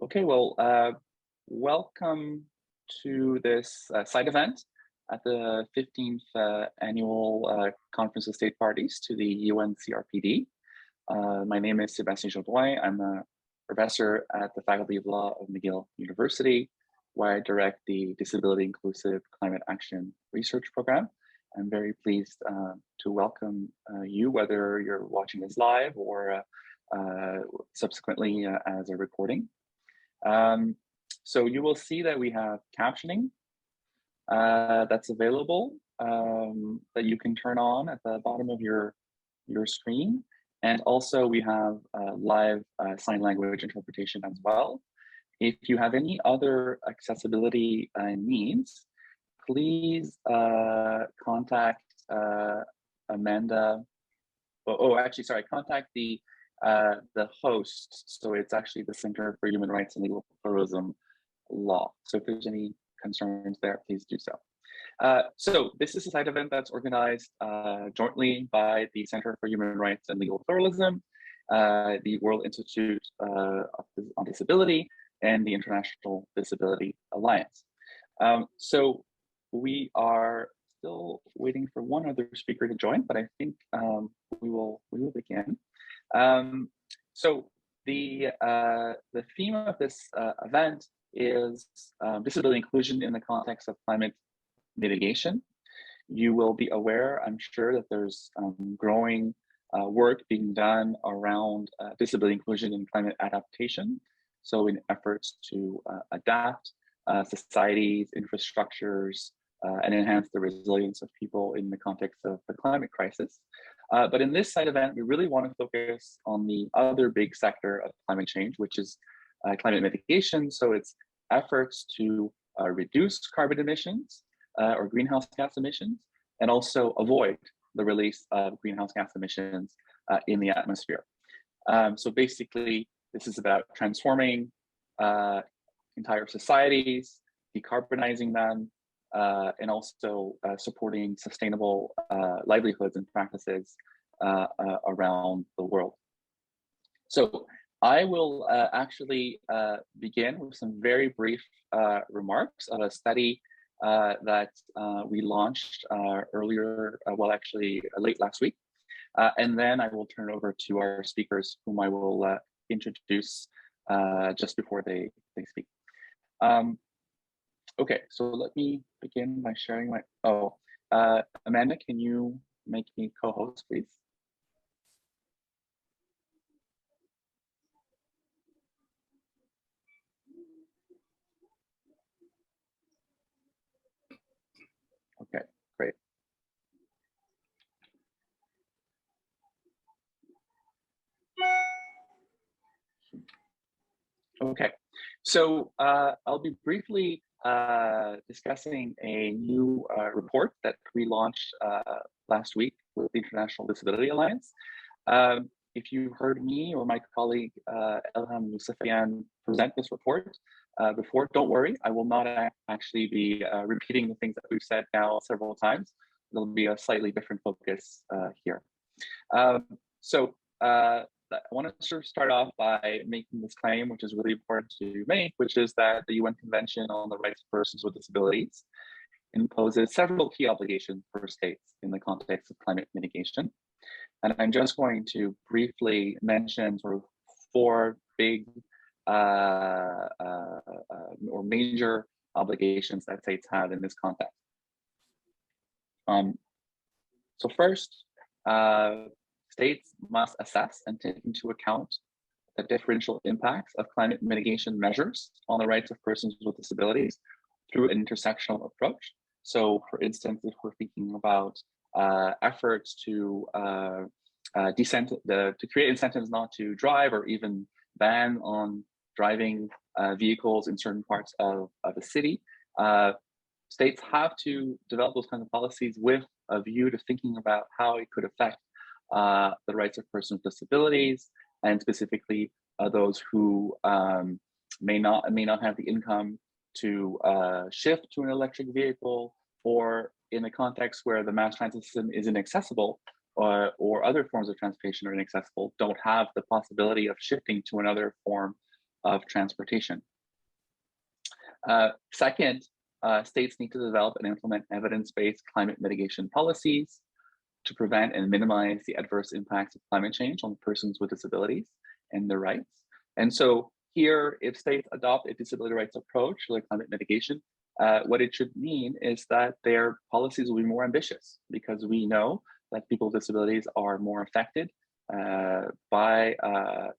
Okay, well, welcome to this side event at the 15th Annual Conference of State Parties to the UNCRPD. My name is Sébastien Jourdouin. I'm a professor at the Faculty of Law of McGill University, where I direct the Disability Inclusive Climate Action Research Program. I'm very pleased to welcome you, whether you're watching this live or subsequently as a recording. So you will see that we have captioning that's available that you can turn on at the bottom of your screen. And also we have live sign language interpretation as well. If you have any other accessibility needs, please contact Amanda. Contact the host. So it's actually the Center for Human Rights and Legal Pluralism Law. So if there's any concerns there, please do so. So this is a side event that's organized jointly by the Center for Human Rights and Legal Pluralism, the World Institute on Disability, and the International Disability Alliance. So we are still waiting for one other speaker to join, but I think we will begin. So the theme of this event is disability inclusion in the context of climate mitigation. You will be aware, I'm sure, that there's growing work being done around disability inclusion in climate adaptation. So in efforts to adapt societies, infrastructures, and enhance the resilience of people in the context of the climate crisis. But in this side event, we really want to focus on the other big sector of climate change, which is climate mitigation. So it's efforts to reduce carbon emissions or greenhouse gas emissions, and also avoid the release of greenhouse gas emissions in the atmosphere. So basically, this is about transforming entire societies, decarbonizing them, and also supporting sustainable livelihoods and practices around the world. So I will actually begin with some very brief remarks of a study that we launched earlier, late last week. And then I will turn over to our speakers, whom I will introduce just before they speak. Okay, so let me begin by sharing my, Amanda, can you make me co-host, please? Okay, great. Okay, so I'll be briefly discussing a new report that we launched last week with the International Disability Alliance. If you heard me or my colleague Elham Youssafian present this report before, don't worry, I will not actually be repeating the things that we've said now several times. There'll be a slightly different focus here. I want to sort of start off by making this claim, which is really important to make, which is that the UN Convention on the Rights of Persons with Disabilities imposes several key obligations for states in the context of climate mitigation. And I'm just going to briefly mention sort of four big or major obligations that states have in this context. So first, states must assess and take into account the differential impacts of climate mitigation measures on the rights of persons with disabilities through an intersectional approach. So for instance, if we're thinking about efforts to create incentives not to drive or even ban on driving vehicles in certain parts of a city, states have to develop those kinds of policies with a view to thinking about how it could affect the rights of persons with disabilities, and specifically those who may not have the income to shift to an electric vehicle, or in a context where the mass transit system is inaccessible, or other forms of transportation are inaccessible, don't have the possibility of shifting to another form of transportation. Second, states need to develop and implement evidence-based climate mitigation policies to prevent and minimize the adverse impacts of climate change on persons with disabilities and their rights. And so here, if states adopt a disability rights approach to climate mitigation, what it should mean is that their policies will be more ambitious, because we know that people with disabilities are more affected by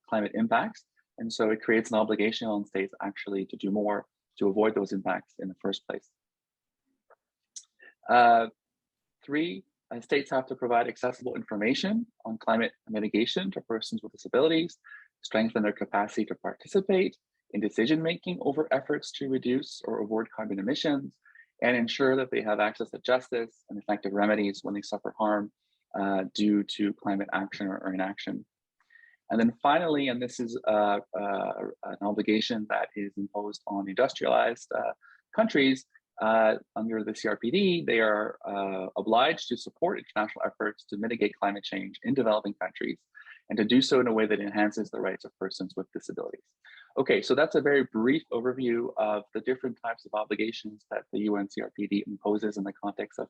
climate impacts. And so it creates an obligation on states actually to do more to avoid those impacts in the first place. Three, states have to provide accessible information on climate mitigation to persons with disabilities, strengthen their capacity to participate in decision-making over efforts to reduce or avoid carbon emissions, and ensure that they have access to justice and effective remedies when they suffer harm due to climate action or inaction. And then finally, and this is an obligation that is imposed on industrialized countries under the CRPD, they are obliged to support international efforts to mitigate climate change in developing countries, and to do so in a way that enhances the rights of persons with disabilities. Okay, so that's a very brief overview of the different types of obligations that the UN CRPD imposes in the context of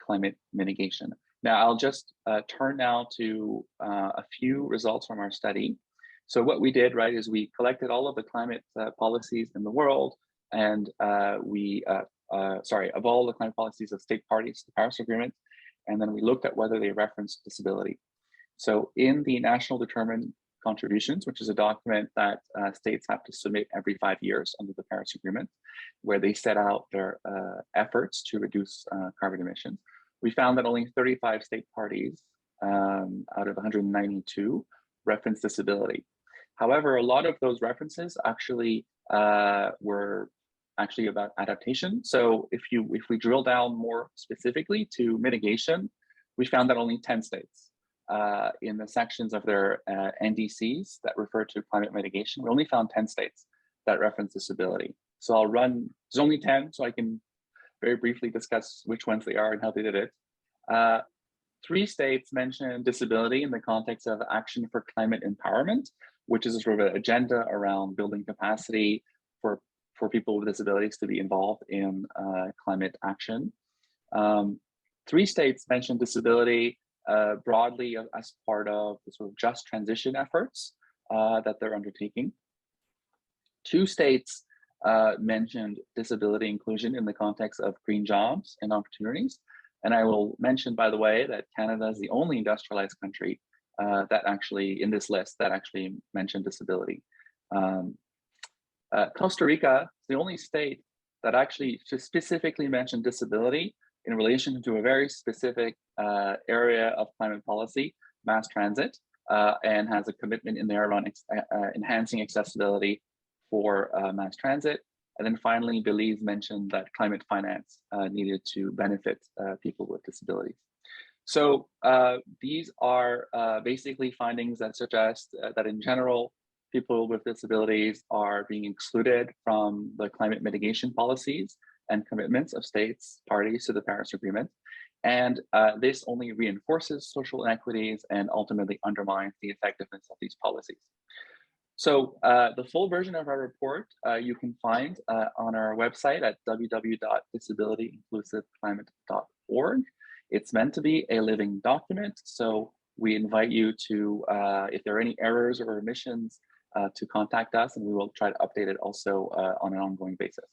climate mitigation. Now, I'll just turn now to a few results from our study. So what we did, right, is we collected all of the climate policies in the world, and of all the climate policies of state parties to the Paris Agreement, and then we looked at whether they referenced disability. So in the National Determined Contributions, which is a document that states have to submit every 5 years under the Paris Agreement, where they set out their efforts to reduce carbon emissions, we found that only 35 state parties out of 192 reference disability. However, a lot of those references actually were actually about adaptation. So if we drill down more specifically to mitigation, we found that only 10 states in the sections of their NDCs that refer to climate mitigation, we only found 10 states that reference disability. So there's only 10, so I can very briefly discuss which ones they are and how they did it. 3 states mentioned disability in the context of action for climate empowerment, which is a sort of an agenda around building capacity for people with disabilities to be involved in climate action. 3 states mentioned disability broadly as part of the sort of just transition efforts that they're undertaking. 2 states mentioned disability inclusion in the context of green jobs and opportunities. And I will mention, by the way, that Canada is the only industrialized country that actually, in this list, that actually mentioned disability. Costa Rica is the only state that actually specifically mentioned disability in relation to a very specific area of climate policy, mass transit, and has a commitment in there around enhancing accessibility for mass transit. And then finally, Belize mentioned that climate finance needed to benefit people with disabilities. So these are basically findings that suggest that in general, people with disabilities are being excluded from the climate mitigation policies and commitments of states parties to the Paris Agreement. And this only reinforces social inequities and ultimately undermines the effectiveness of these policies. So the full version of our report you can find on our website at www.disabilityinclusiveclimate.org. It's meant to be a living document, so we invite you to, if there are any errors or omissions, to contact us, and we will try to update it also on an ongoing basis.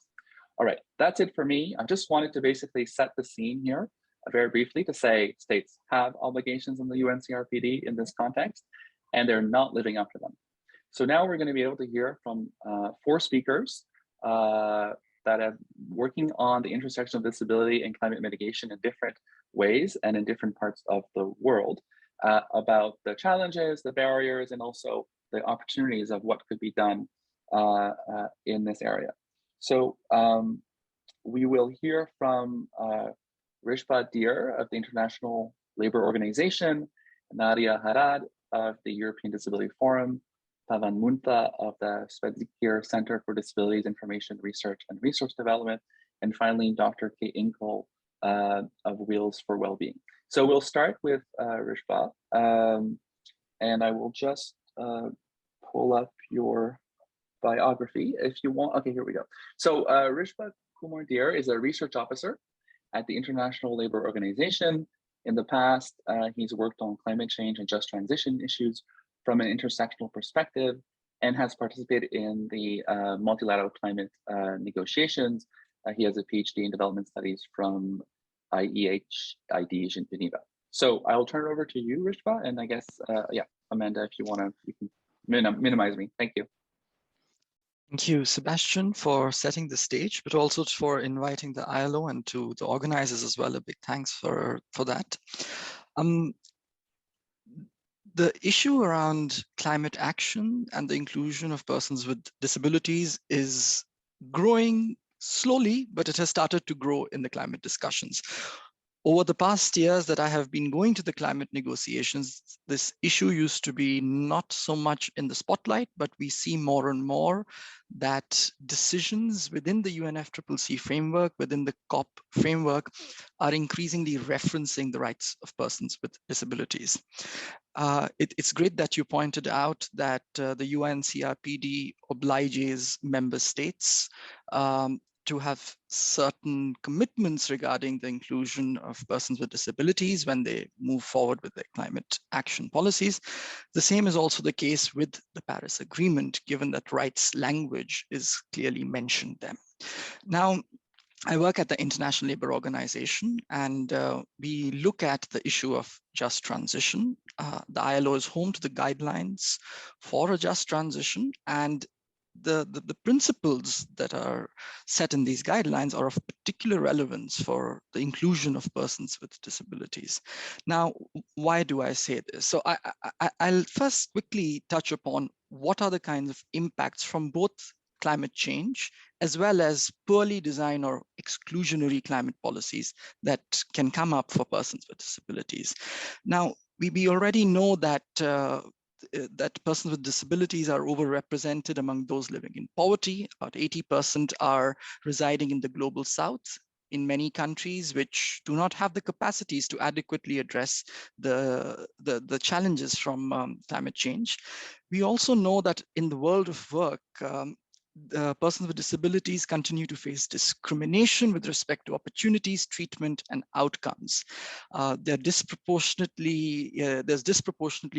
All right, that's it for me. I just wanted to basically set the scene here very briefly to say states have obligations in the UNCRPD in this context, and they're not living up to them. So now we're going to be able to hear from 4 speakers that are working on the intersection of disability and climate mitigation in different ways and in different parts of the world about the challenges, the barriers, and also the opportunities of what could be done in this area. So we will hear from Rishpa Dir of the International Labour Organization, Nadia Harad of the European Disability Forum, Pavan Munta of the Svedzikir Center for Disabilities Information Research and Resource Development, and finally, Dr. Kay Inkle of Wheels for Wellbeing. So we'll start with Rishpa, and I will just pull up your biography if you want. Okay, here we go. So Rishpa Kumar Deer is a research officer at the International Labour Organization. In the past, he's worked on climate change and just transition issues from an intersectional perspective and has participated in the multilateral climate negotiations. He has a PhD in development studies from IEHID Geneva. So I'll turn it over to you, Rishpa, and I guess, yeah, Amanda, if you want to, you can minimize me. Thank you. Thank you, Sebastian, for setting the stage, but also for inviting the ILO and to the organizers as well. A big thanks for that. The issue around climate action and the inclusion of persons with disabilities is growing slowly, but it has started to grow in the climate discussions. Over the past years that I have been going to the climate negotiations, this issue used to be not so much in the spotlight, but we see more and more that decisions within the UNFCCC framework, within the COP framework, are increasingly referencing the rights of persons with disabilities. It's great that you pointed out that the UNCRPD obliges member states to have certain commitments regarding the inclusion of persons with disabilities when they move forward with their climate action policies. The same is also the case with the Paris Agreement, given that rights language is clearly mentioned there. Now, I work at the International Labour Organization, and we look at the issue of just transition. The ILO is home to the guidelines for a just transition, and the principles that are set in these guidelines are of particular relevance for the inclusion of persons with disabilities. Now, why do I say this? So I'll first quickly touch upon what are the kinds of impacts from both climate change as well as poorly designed or exclusionary climate policies that can come up for persons with disabilities. Now, we already know that that persons with disabilities are overrepresented among those living in poverty. About 80% are residing in the global south, in many countries which do not have the capacities to adequately address the challenges from climate change. We also know that in the world of work, persons with disabilities continue to face discrimination with respect to opportunities, treatment, and outcomes. There's disproportionately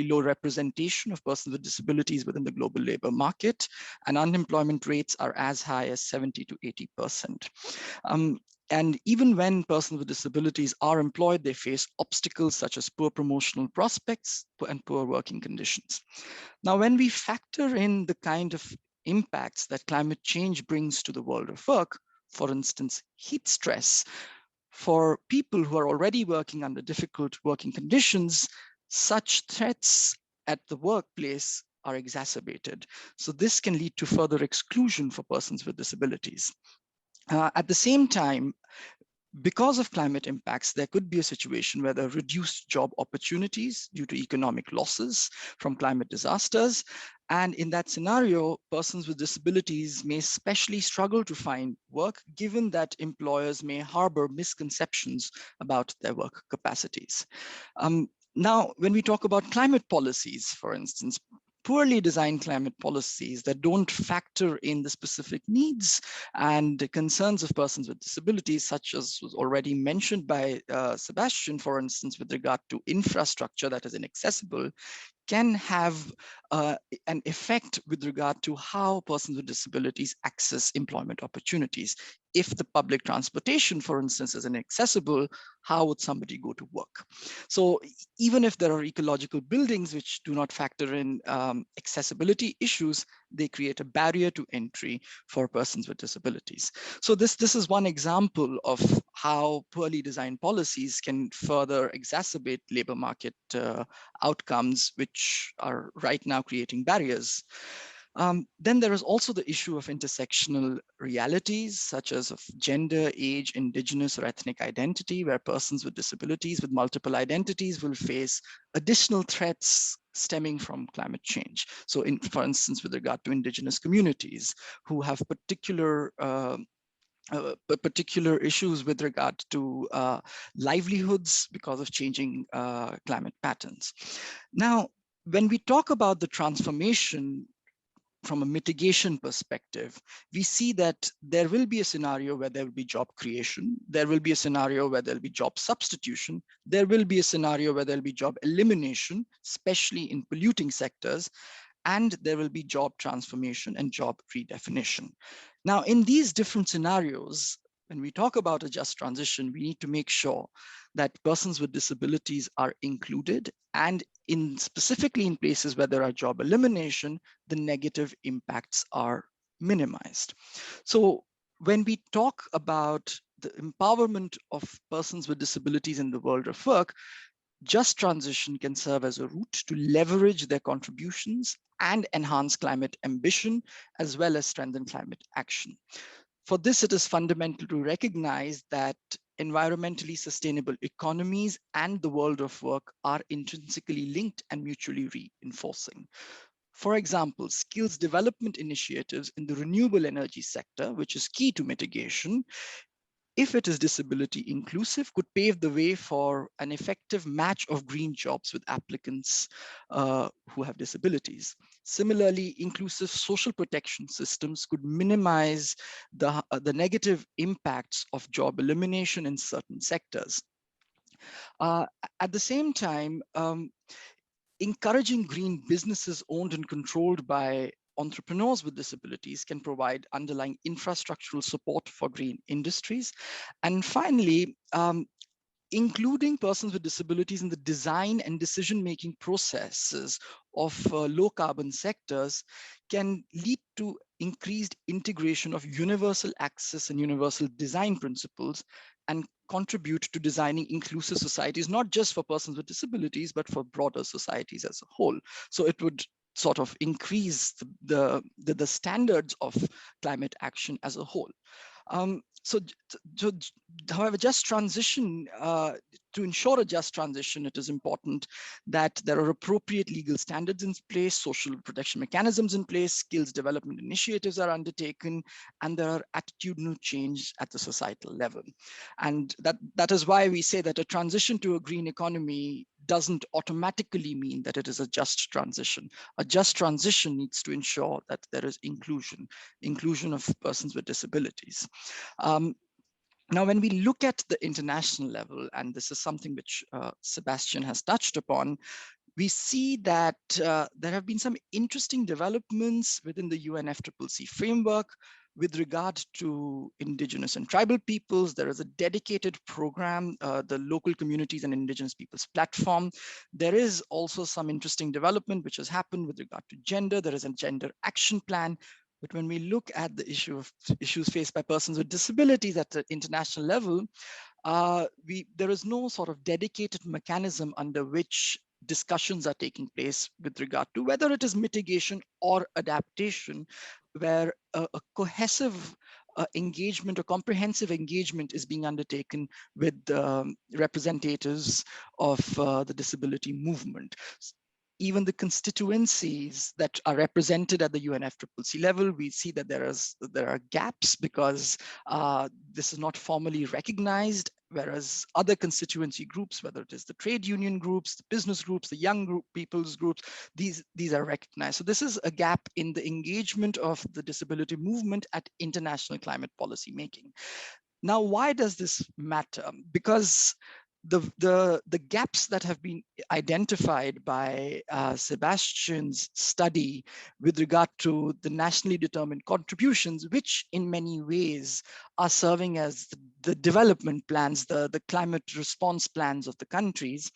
low representation of persons with disabilities within the global labor market, and unemployment rates are as high as 70 to 80%. And even when persons with disabilities are employed, they face obstacles such as poor promotional prospects and poor working conditions. Now, when we factor in the kind of impacts that climate change brings to the world of work, for instance, heat stress, for people who are already working under difficult working conditions, such threats at the workplace are exacerbated. So this can lead to further exclusion for persons with disabilities. At the same time, because of climate impacts, there could be a situation where there are reduced job opportunities due to economic losses from climate disasters. And in that scenario, persons with disabilities may especially struggle to find work, given that employers may harbor misconceptions about their work capacities. Now, when we talk about climate policies, for instance, poorly designed climate policies that don't factor in the specific needs and concerns of persons with disabilities, such as was already mentioned by Sebastian, for instance, with regard to infrastructure that is inaccessible, can have an effect with regard to how persons with disabilities access employment opportunities. If the public transportation, for instance, is inaccessible, how would somebody go to work? So even if there are ecological buildings which do not factor in accessibility issues, they create a barrier to entry for persons with disabilities. So this is one example of how poorly designed policies can further exacerbate labor market outcomes, which are right now creating barriers. Then there is also the issue of intersectional realities, such as of gender, age, indigenous, or ethnic identity, where persons with disabilities with multiple identities will face additional threats stemming from climate change. So for instance, with regard to indigenous communities who have particular issues with regard to livelihoods because of changing climate patterns. Now, when we talk about the transformation from a mitigation perspective, we see that there will be a scenario where there will be job creation, there will be a scenario where there'll be job substitution, there will be a scenario where there'll be job elimination, especially in polluting sectors, and there will be job transformation and job redefinition. Now, in these different scenarios, when we talk about a just transition, we need to make sure that persons with disabilities are included, and specifically in places where there are job elimination, the negative impacts are minimized. So when we talk about the empowerment of persons with disabilities in the world of work, just transition can serve as a route to leverage their contributions and enhance climate ambition, as well as strengthen climate action. For this, it is fundamental to recognize that environmentally sustainable economies and the world of work are intrinsically linked and mutually reinforcing. For example, skills development initiatives in the renewable energy sector, which is key to mitigation, if it is disability inclusive, could pave the way for an effective match of green jobs with applicants who have disabilities. Similarly, inclusive social protection systems could minimize the negative impacts of job elimination in certain sectors. At the same time, encouraging green businesses owned and controlled by entrepreneurs with disabilities can provide underlying infrastructural support for green industries. And finally, including persons with disabilities in the design and decision-making processes of low carbon sectors can lead to increased integration of universal access and universal design principles, and contribute to designing inclusive societies, not just for persons with disabilities, but for broader societies as a whole. So it would sort of increase the standards of climate action as a whole. However, just transition, to ensure a just transition, it is important that there are appropriate legal standards in place, social protection mechanisms in place, skills development initiatives are undertaken, and there are attitudinal change at the societal level. And that is why we say that a transition to a green economy doesn't automatically mean that it is a just transition. A just transition needs to ensure that there is inclusion of persons with disabilities. Now, when we look at the international level, and this is something which Sebastian has touched upon, we see that there have been some interesting developments within the UNFCCC framework with regard to indigenous and tribal peoples. There is a dedicated program, the Local Communities and Indigenous Peoples Platform. There is also some interesting development which has happened with regard to gender. There is a gender action plan. But when we look at the issues faced by persons with disabilities at the international level, there is no sort of dedicated mechanism under which discussions are taking place with regard to whether it is mitigation or adaptation, where a cohesive engagement or comprehensive engagement is being undertaken with representatives of the disability movement. Even the constituencies that are represented at the UNFCCC level, we see that there are gaps because this is not formally recognized, whereas other constituency groups, whether it is the trade union groups, the business groups, the young people's groups, these are recognized. So this is a gap in the engagement of the disability movement at international climate policy making. Now, why does this matter? Because the gaps that have been identified by Sebastian's study with regard to the nationally determined contributions, which in many ways are serving as the development plans, the climate response plans of the countries,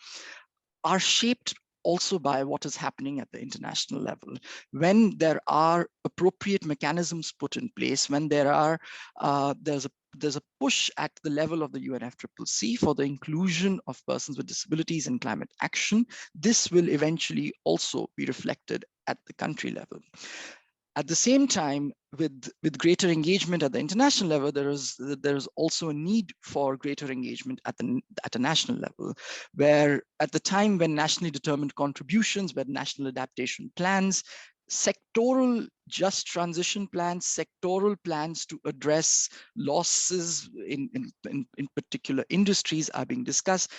are shaped also by what is happening at the international level. When there are appropriate mechanisms put in place, when there's a push at the level of the UNFCCC for the inclusion of persons with disabilities in climate action, this will eventually also be reflected at the country level. At the same time, with greater engagement at the international level, there is also a need for greater engagement at a national level, where at the time when nationally determined contributions, where national adaptation plans, sectoral just transition plans, sectoral plans to address losses in particular industries are being discussed,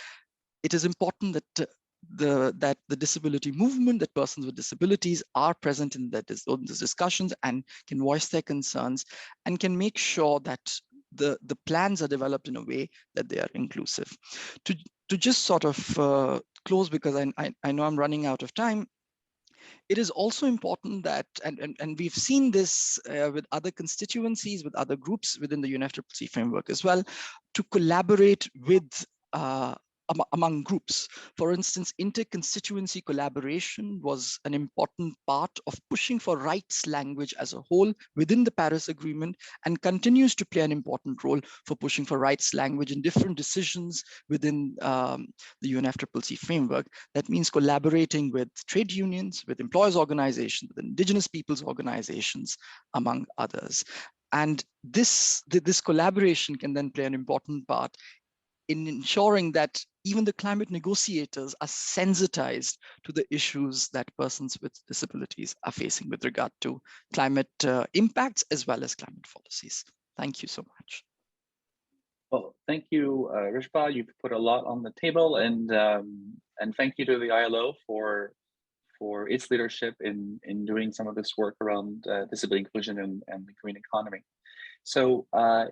it is important that that the disability movement, that persons with disabilities are present in those discussions and can voice their concerns and can make sure that the plans are developed in a way that they are inclusive. To just sort of close, because I know I'm running out of time, it is also important that, and we've seen this with other constituencies, with other groups within the UNFCCC framework as well, to collaborate with among groups. For instance, inter-constituency collaboration was an important part of pushing for rights language as a whole within the Paris Agreement, and continues to play an important role for pushing for rights language in different decisions within the UNFCCC framework. That means collaborating with trade unions, with employers organizations, with indigenous peoples organizations, among others. And this collaboration can then play an important part in ensuring that even the climate negotiators are sensitized to the issues that persons with disabilities are facing with regard to climate impacts as well as climate policies. Thank you so much. Well, thank you, Rishpa. You've put a lot on the table, and thank you to the ILO for its leadership in doing some of this work around disability inclusion and the green economy. So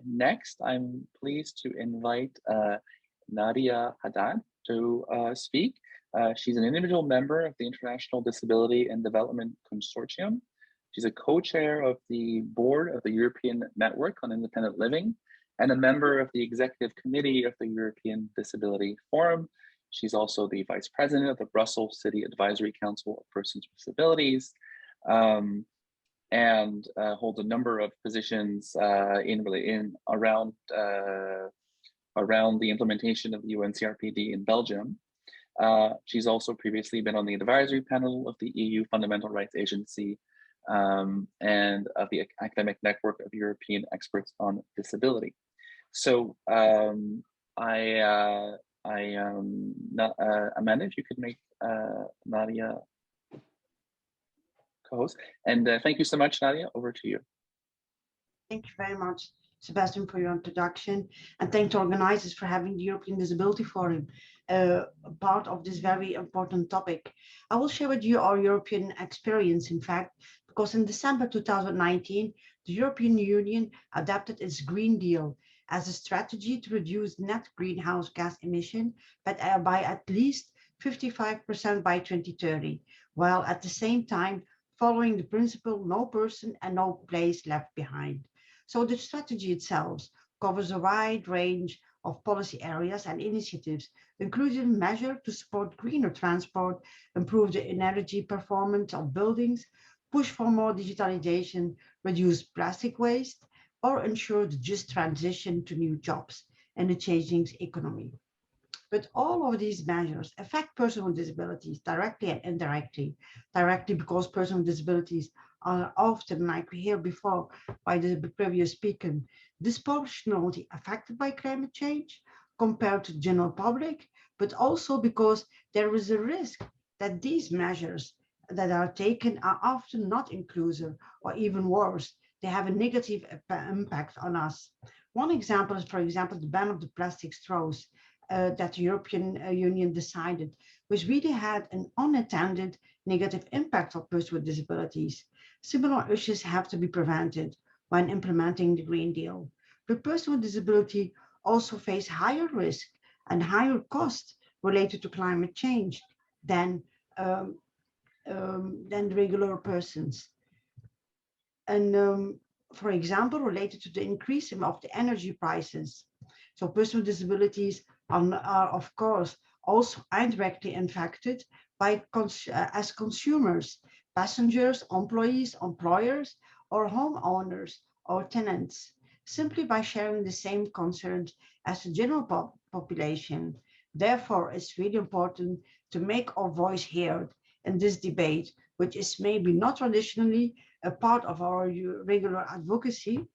next, I'm pleased to invite Nadia Haddad to speak. She's an individual member of the International Disability and Development Consortium. She's a co-chair of the board of the European Network on Independent Living and a member of the executive committee of the European Disability Forum. She's also the vice president of the Brussels City Advisory Council of Persons with Disabilities, and holds a number of positions around the implementation of the UNCRPD in Belgium. She's also previously been on the advisory panel of the EU Fundamental Rights Agency and of the Academic Network of European Experts on Disability. So Amanda, if you could make Nadia co-host. And thank you so much, Nadia. Over to you. Thank you very much, Sebastian, for your introduction, and thank the organizers for having the European Disability Forum part of this very important topic. I will share with you our European experience, in fact, because in December 2019, the European Union adopted its Green Deal as a strategy to reduce net greenhouse gas emission by at least 55% by 2030, while at the same time following the principle no person and no place left behind. So the strategy itself covers a wide range of policy areas and initiatives, including measures to support greener transport, improve the energy performance of buildings, push for more digitalization, reduce plastic waste, or ensure the just transition to new jobs in the changing economy. But all of these measures affect persons with disabilities directly and indirectly. Directly because persons with disabilities are often, like we heard before by the previous speaker, disproportionately affected by climate change compared to the general public, but also because there is a risk that these measures that are taken are often not inclusive, or even worse, they have a negative impact on us. One example is, for example, the ban of the plastic straws that the European Union decided, which really had an unintended negative impact on persons with disabilities. Similar issues have to be prevented when implementing the Green Deal. But persons with disability also face higher risk and higher costs related to climate change than regular persons. And for example, related to the increase of the energy prices. So persons with disabilities are of course also indirectly impacted by as consumers, passengers, employees, employers, or homeowners or tenants, simply by sharing the same concerns as the general population. Therefore, it's really important to make our voice heard in this debate, which is maybe not traditionally a part of our regular advocacy,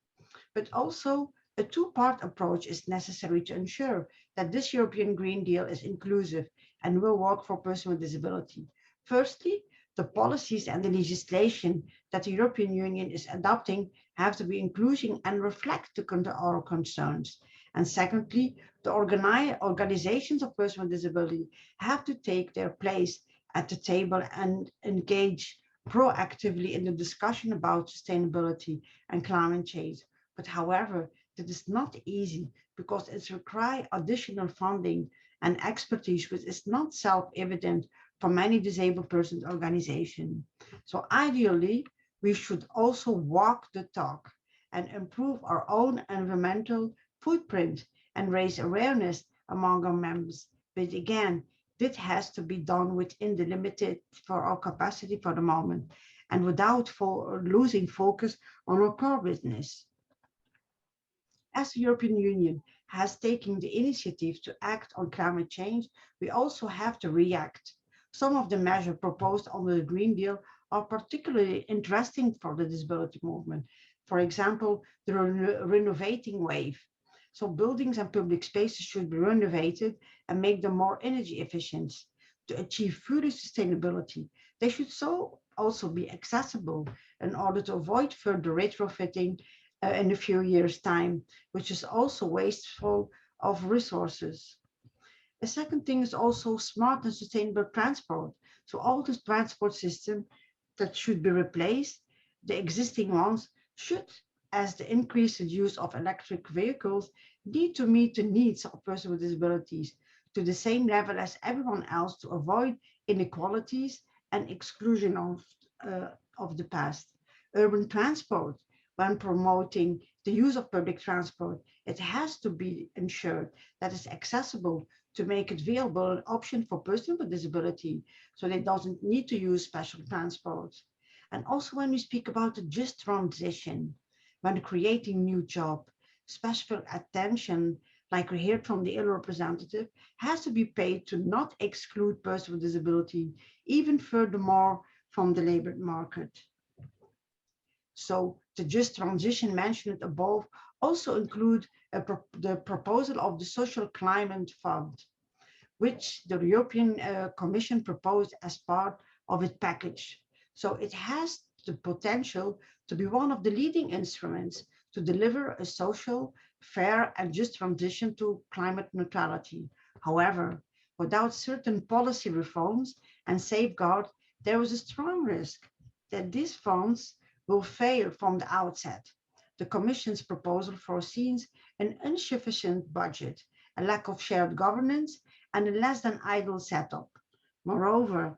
but also a two-part approach is necessary to ensure that this European Green Deal is inclusive and will work for persons with disability. Firstly, the policies and the legislation that the European Union is adopting have to be inclusive and reflect our concerns. And secondly, the organizations of persons with disability have to take their place at the table and engage proactively in the discussion about sustainability and climate change. But however, that is not easy because it requires additional funding and expertise, which is not self-evident for many disabled persons organizations. So ideally, we should also walk the talk and improve our own environmental footprint and raise awareness among our members. But again, this has to be done within the limited for our capacity for the moment and without losing focus on our core business. As the European Union has taken the initiative to act on climate change, we also have to react. Some of the measures proposed under the Green Deal are particularly interesting for the disability movement. For example, the renovating wave. So buildings and public spaces should be renovated and make them more energy efficient. To achieve further sustainability, they should also be accessible in order to avoid further retrofitting in a few years' time, which is also wasteful of resources. The second thing is also smart and sustainable transport. So all this transport system that should be replaced, the existing ones should, as the increased use of electric vehicles, need to meet the needs of persons with disabilities to the same level as everyone else to avoid inequalities and exclusion of the past. Urban transport, when promoting the use of public transport, it has to be ensured that it's accessible to make it available an option for persons with disability, so they doesn't need to use special transport. And also when we speak about the just transition, when creating new job, special attention, like we heard from the ill representative, has to be paid to not exclude persons with disability, even furthermore from the labor market. So the just transition mentioned above also include the proposal of the Social Climate Fund, which the European Commission proposed as part of its package. So it has the potential to be one of the leading instruments to deliver a social, fair, and just transition to climate neutrality. However, without certain policy reforms and safeguards, there is a strong risk that these funds will fail from the outset. The Commission's proposal foresees an insufficient budget, a lack of shared governance, and a less than ideal setup. Moreover,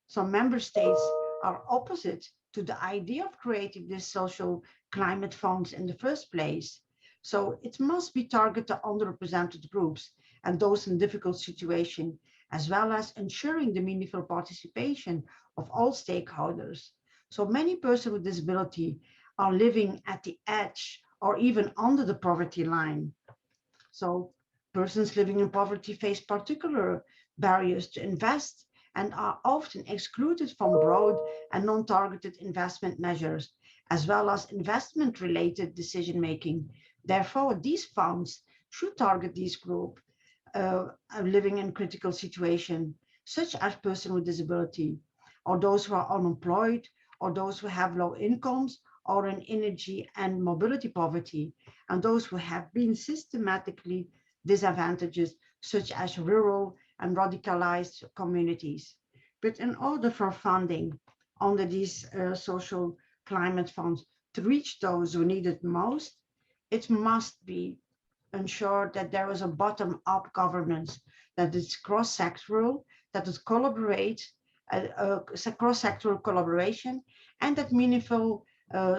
some member states are opposite to the idea of creating this social climate funds in the first place. So it must be targeted to underrepresented groups and those in difficult situations, as well as ensuring the meaningful participation of all stakeholders. So many persons with disability are living at the edge or even under the poverty line. So persons living in poverty face particular barriers to invest and are often excluded from broad and non-targeted investment measures, as well as investment-related decision-making. Therefore, these funds should target these groups living in critical situations, such as persons with disability, or those who are unemployed, or those who have low incomes, or in energy and mobility poverty, and those who have been systematically disadvantaged, such as rural and radicalized communities. But in order for funding under these social climate funds to reach those who need it most, it must be ensured that there is a bottom-up governance, that is cross-sectoral, that is cross-sectoral collaboration, and that meaningful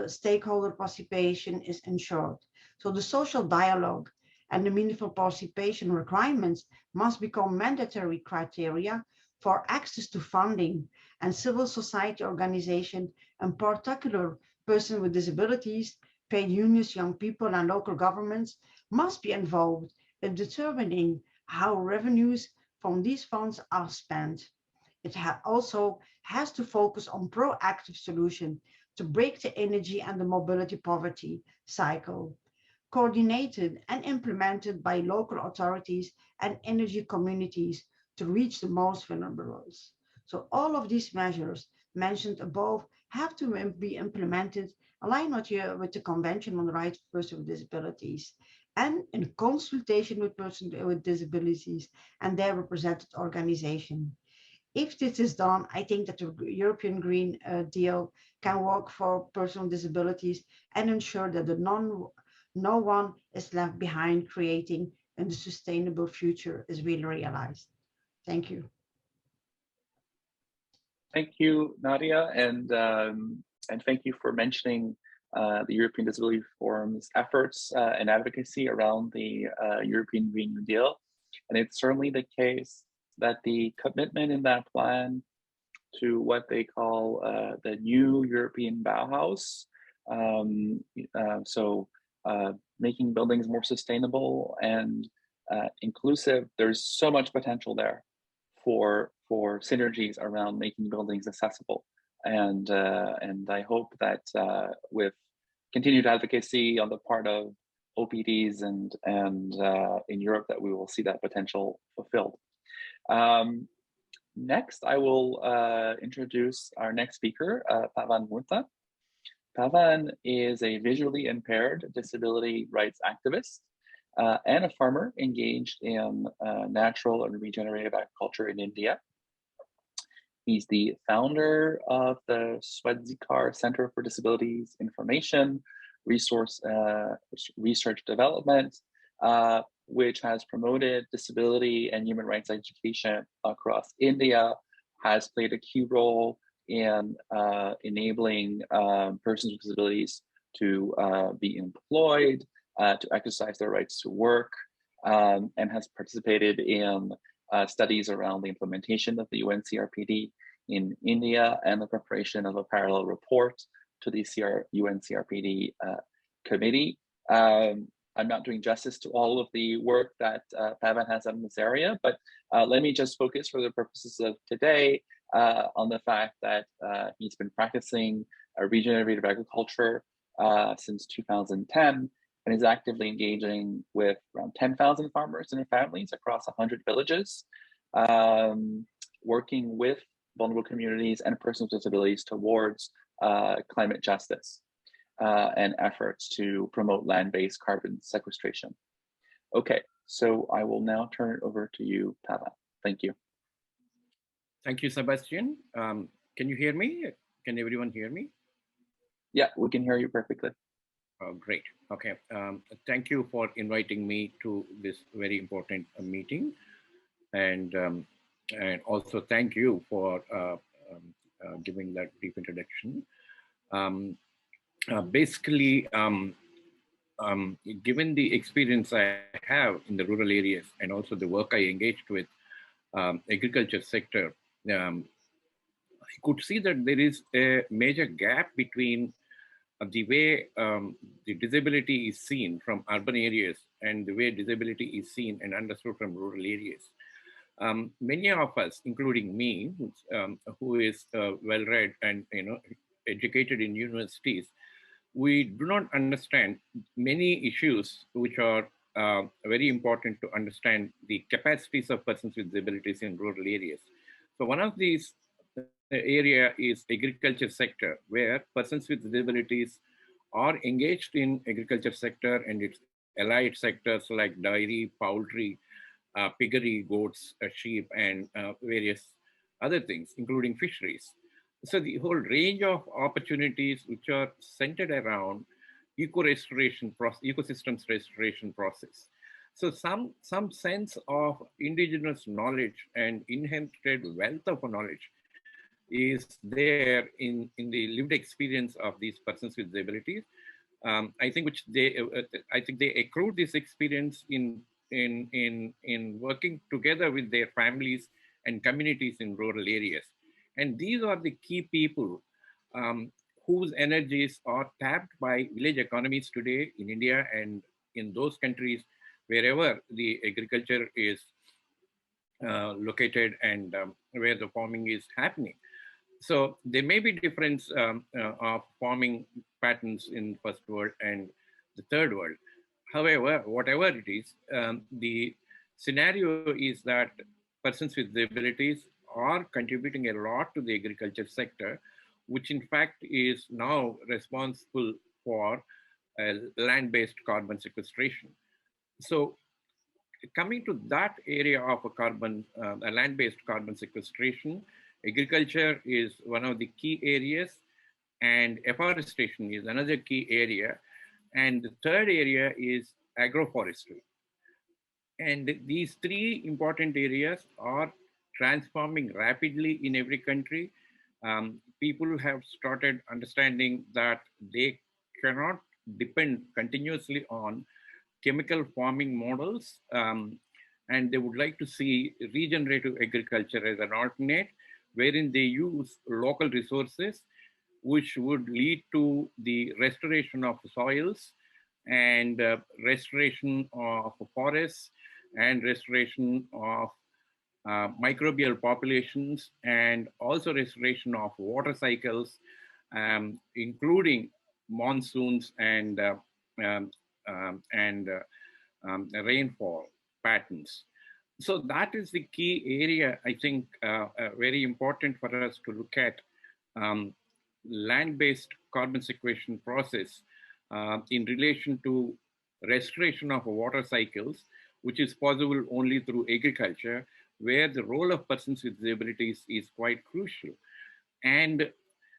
stakeholder participation is ensured. So the social dialogue and the meaningful participation requirements must become mandatory criteria for access to funding, and civil society organizations, in particular persons with disabilities, trade unions, young people, and local governments must be involved in determining how revenues from these funds are spent. It also has to focus on proactive solutions to break the energy and the mobility poverty cycle, coordinated and implemented by local authorities and energy communities to reach the most vulnerable. So all of these measures mentioned above have to be implemented aligned with the Convention on the Rights of Persons with Disabilities and in consultation with persons with disabilities and their represented organization. If this is done, I think that the European Green Deal can work for personal disabilities and ensure that no one is left behind, creating a sustainable future is really realized. Thank you. Thank you, Nadia, and thank you for mentioning the European Disability Forum's efforts and advocacy around the European Green New Deal. And it's certainly the case that the commitment in that plan to what they call the new European Bauhaus, making buildings more sustainable and inclusive, there's so much potential there for synergies around making buildings accessible. And I hope that with continued advocacy on the part of OPDs and in Europe, that we will see that potential fulfilled. Next, I will introduce our next speaker, Pavan Murtha. Pavan is a visually impaired disability rights activist and a farmer engaged in natural and regenerative agriculture in India. He's the founder of the Swadzikar Center for Disabilities Information, Resource Research Development, which has promoted disability and human rights education across India, has played a key role in enabling persons with disabilities to be employed, to exercise their rights to work, and has participated in studies around the implementation of the UNCRPD in India and the preparation of a parallel report to the UNCRPD committee. I'm not doing justice to all of the work that Pavan has done in this area, but let me just focus for the purposes of today on the fact that he's been practicing regenerative agriculture since 2010 and is actively engaging with around 10,000 farmers and their families across 100 villages, working with vulnerable communities and persons with disabilities towards climate justice and efforts to promote land-based carbon sequestration. Okay, so I will now turn it over to you, Pavan. Thank you. Thank you, Sebastian. Can you hear me? Can everyone hear me? Yeah, we can hear you perfectly. Oh, great. Okay. Thank you for inviting me to this very important meeting, and also thank you for giving that brief introduction. Basically, given the experience I have in the rural areas and also the work I engaged with agriculture sector, I could see that there is a major gap between the way the disability is seen from urban areas and the way disability is seen and understood from rural areas. Many of us, including me, who is well-read and educated in universities, we do not understand many issues which are very important to understand the capacities of persons with disabilities in rural areas. So one of these area is agriculture sector, where persons with disabilities are engaged in agriculture sector and its allied sectors like dairy, poultry, piggery, goats, sheep, and various other things, including fisheries. So the whole range of opportunities which are centered around eco-restoration process, ecosystems restoration process. So some sense of indigenous knowledge and inherited wealth of knowledge is there in the lived experience of these persons with disabilities. I think they accrued this experience in working together with their families and communities in rural areas. And these are the key people whose energies are tapped by village economies today in India and in those countries wherever the agriculture is located and where the farming is happening. So there may be difference of farming patterns in first world and the third world. However, whatever it is, the scenario is that persons with disabilities are contributing a lot to the agriculture sector, which in fact is now responsible for land-based carbon sequestration. So coming to that area of a carbon, a land-based carbon sequestration, agriculture is one of the key areas, and afforestation is another key area. And the third area is agroforestry. And these three important areas are transforming rapidly in every country. People have started understanding that they cannot depend continuously on chemical farming models, and they would like to see regenerative agriculture as an alternate, wherein they use local resources, which would lead to the restoration of soils and restoration of forests and restoration of microbial populations, and also restoration of water cycles, including monsoons and um, rainfall patterns. So that is the key area, I think, very important for us to look at land-based carbon sequestration process in relation to restoration of water cycles, which is possible only through agriculture, where the role of persons with disabilities is quite crucial. And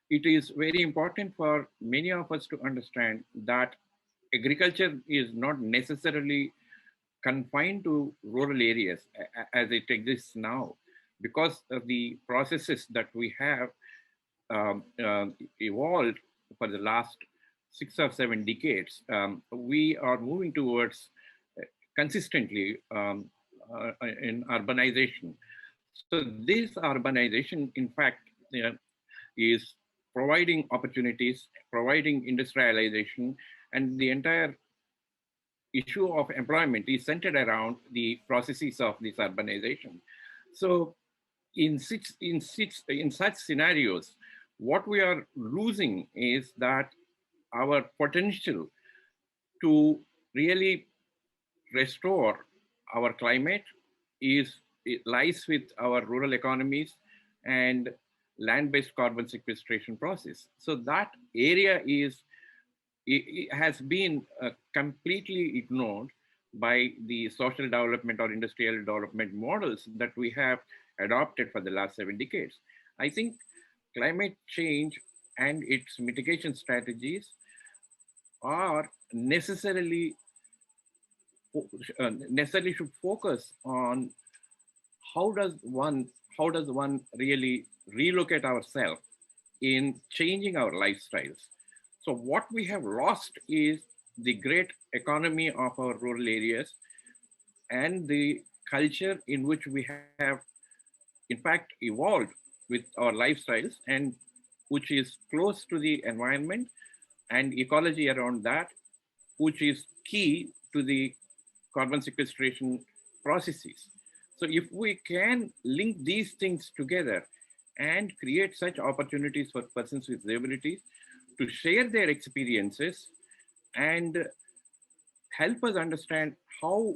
it is very important for many of us to understand that agriculture is not necessarily confined to rural areas as it exists now, because of the processes that we have evolved for the last 6 or 7 decades. We are moving towards consistently in urbanization. So this urbanization, in fact, is providing opportunities, providing industrialization, and the entire issue of employment is centered around the processes of this urbanization. So in such scenarios, what we are losing is that our potential to really restore our climate it lies with our rural economies and land-based carbon sequestration process. So that area it has been completely ignored by the social development or industrial development models that we have adopted for the last 7 decades. I think climate change and its mitigation strategies are necessarily should focus on how does one really relocate ourselves in changing our lifestyles. So what we have lost is the great economy of our rural areas and the culture in which we have in fact evolved with our lifestyles, and which is close to the environment and ecology around that, which is key to the carbon sequestration processes. So if we can link these things together and create such opportunities for persons with disabilities to share their experiences and help us understand how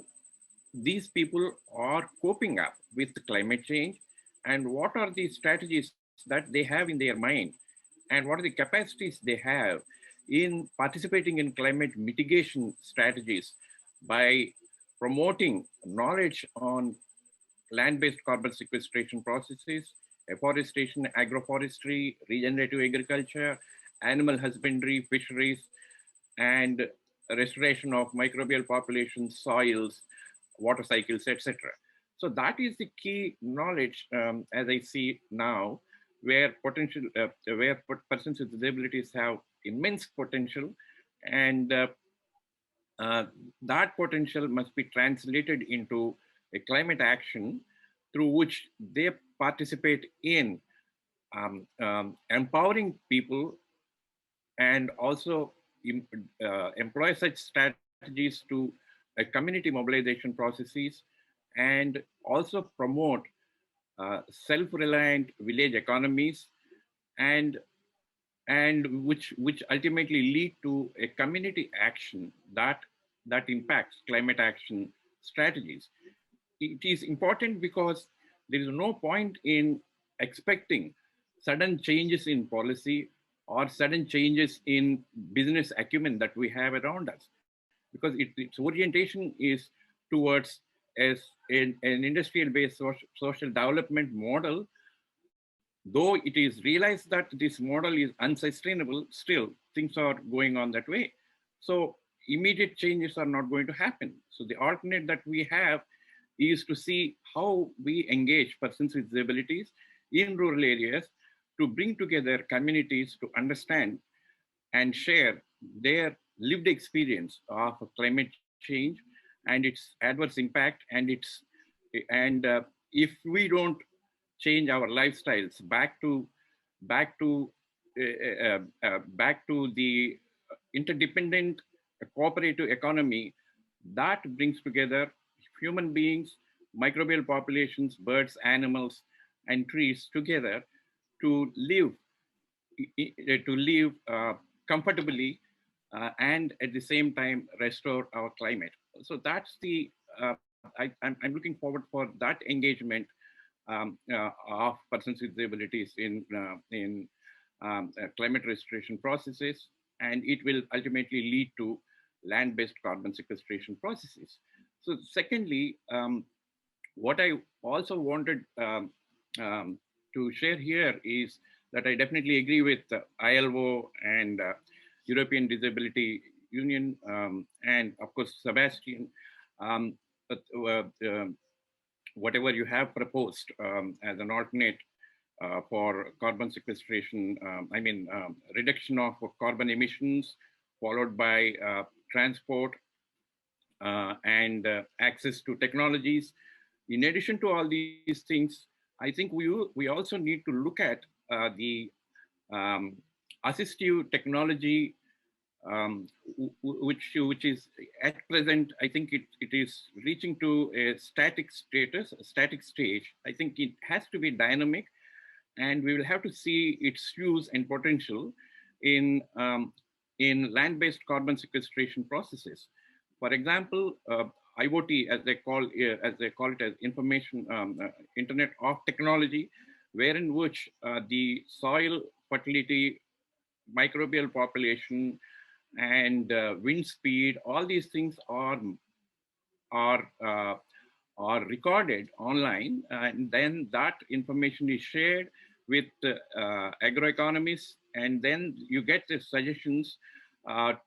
these people are coping up with climate change, and what are the strategies that they have in their mind, and what are the capacities they have in participating in climate mitigation strategies by promoting knowledge on land-based carbon sequestration processes, afforestation, agroforestry, regenerative agriculture, animal husbandry, fisheries, and restoration of microbial populations, soils, water cycles, etc. So that is the key knowledge, as I see now, where persons with disabilities have immense potential, and that potential must be translated into a climate action through which they participate in empowering people, and also employ such strategies to community mobilization processes, and also promote self-reliant village economies, and which ultimately lead to a community action that impacts climate action strategies. It is important because there is no point in expecting sudden changes in policy or sudden changes in business acumen that we have around us. because its orientation is towards as an industrial-based social development model. Though it is realized that this model is unsustainable, still things are going on that way. So immediate changes are not going to happen. So the alternate that we have is to see how we engage persons with disabilities in rural areas to bring together communities to understand and share their lived experience of climate change and its adverse impact and if we don't change our lifestyles back to the interdependent cooperative economy that brings together human beings, microbial populations, birds, animals, and trees together to live comfortably and at the same time restore our climate. So that's the I'm looking forward for that engagement of persons with disabilities in climate restoration processes, and it will ultimately lead to land-based carbon sequestration processes. So secondly, what I also wanted to share here is that I definitely agree with ILO and European Disability Union and of course Sebastian, whatever you have proposed as an alternate for carbon sequestration, reduction of carbon emissions, followed by transport and access to technologies. In addition to all these things, I think we also need to look at the assistive technology, which is at present, I think it is reaching to a static status, a static stage. I think it has to be dynamic, and we will have to see its use and potential in land-based carbon sequestration processes. For example, IoT, as they call it, as information Internet of Technology, wherein which the soil fertility, microbial population, and wind speed, all these things are recorded online, and then that information is shared with agroeconomists, and then you get the suggestions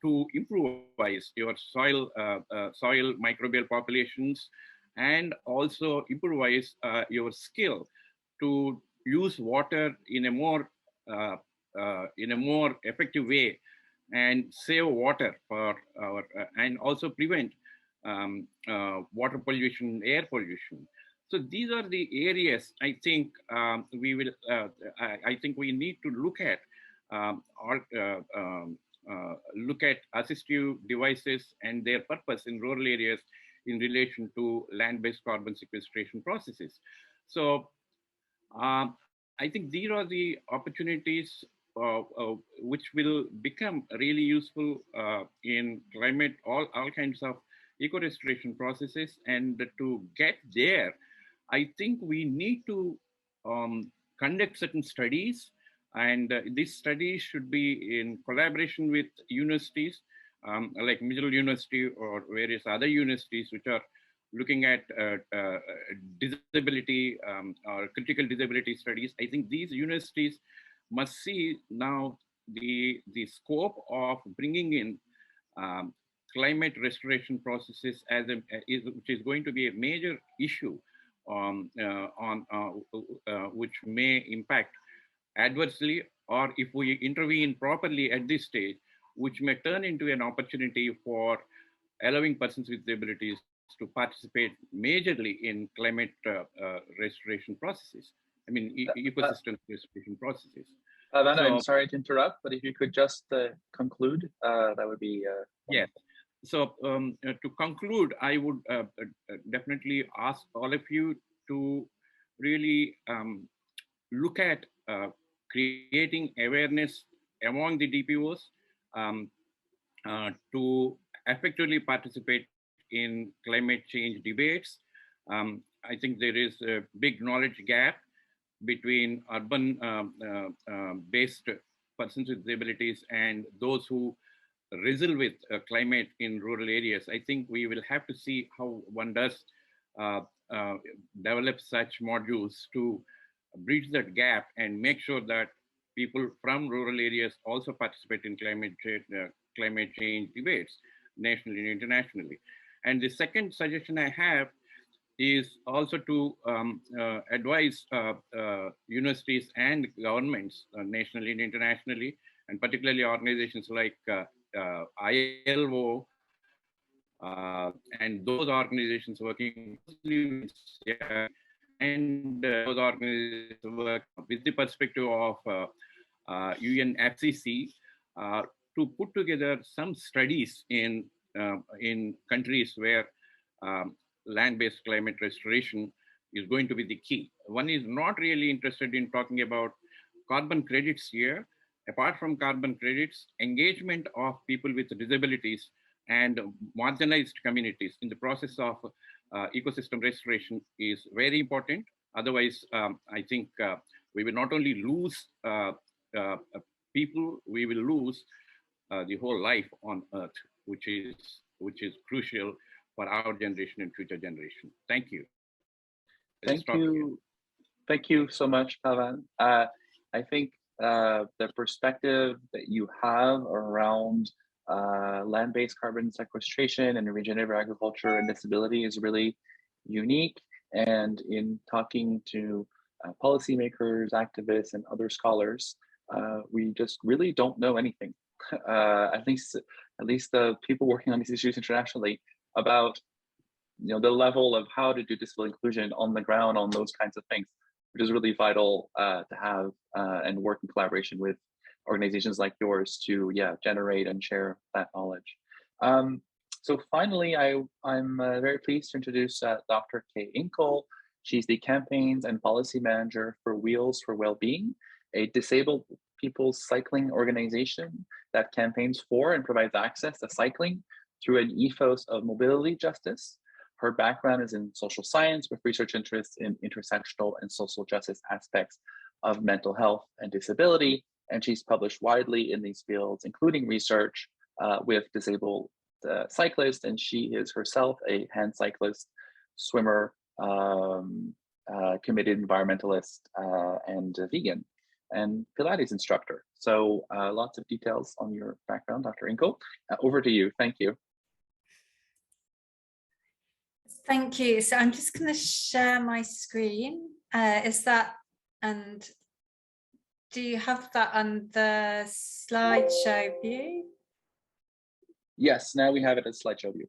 to improvise your soil microbial populations, and also improvise your skill to use water in a more effective way and save water for our and also prevent water pollution, air pollution. So these are the areas I think I think we need to look at look at assistive devices and their purpose in rural areas in relation to land-based carbon sequestration processes. So I think these are the opportunities which will become really useful in climate, all kinds of eco-restoration processes. And to get there, I think we need to conduct certain studies, and these studies should be in collaboration with universities like McGill University or various other universities which are looking at disability or critical disability studies. I think these universities must see now the scope of bringing in climate restoration processes as which is going to be a major issue which may impact adversely, or if we intervene properly at this stage, which may turn into an opportunity for allowing persons with disabilities to participate majorly in climate restoration processes. I mean, ecosystem restoration processes. Vana, I'm sorry to interrupt, but if you could just conclude, that would be yes. So to conclude, I would definitely ask all of you to really look at creating awareness among the DPOs to effectively participate in climate change debates. I think there is a big knowledge gap between urban based persons with disabilities and those who wrestle with climate in rural areas, I think we will have to see how one does develop such modules to bridge that gap and make sure that people from rural areas also participate in climate change debates nationally and internationally. And the second suggestion I have is also to advise universities and governments nationally and internationally, and particularly organizations like ILO and those organizations working closely with and those organizations work with the perspective of UNFCCC to put together some studies in countries where land-based climate restoration is going to be the key. One is not really interested in talking about carbon credits here. Apart from carbon credits, engagement of people with disabilities and marginalized communities in the process of ecosystem restoration is very important. Otherwise, I think we will not only lose people, we will lose the whole life on Earth, which is crucial for our generation and future generation. Thank you. Thank you. Thank you so much, Pavan. I think the perspective that you have around land-based carbon sequestration and regenerative agriculture and disability is really unique. And in talking to policymakers, activists, and other scholars, we just really don't know anything. At least the people working on these issues internationally, about the level of how to do disability inclusion on the ground on those kinds of things, which is really vital to have and work in collaboration with organizations like yours to generate and share that knowledge. So finally, I'm very pleased to introduce Dr. Kay Inkle. She's the Campaigns and Policy Manager for Wheels for Wellbeing, a disabled people's cycling organization that campaigns for and provides access to cycling through an ethos of mobility justice. Her background is in social science with research interests in intersectional and social justice aspects of mental health and disability. And she's published widely in these fields, including research with disabled cyclists. And she is herself a hand cyclist, swimmer, committed environmentalist, and vegan, and Pilates instructor. So lots of details on your background, Dr. Inkle. Over to you. Thank you. Thank you. So I'm just going to share my screen. Is that, and do you have that on the slideshow view? Yes, now we have it as slideshow view.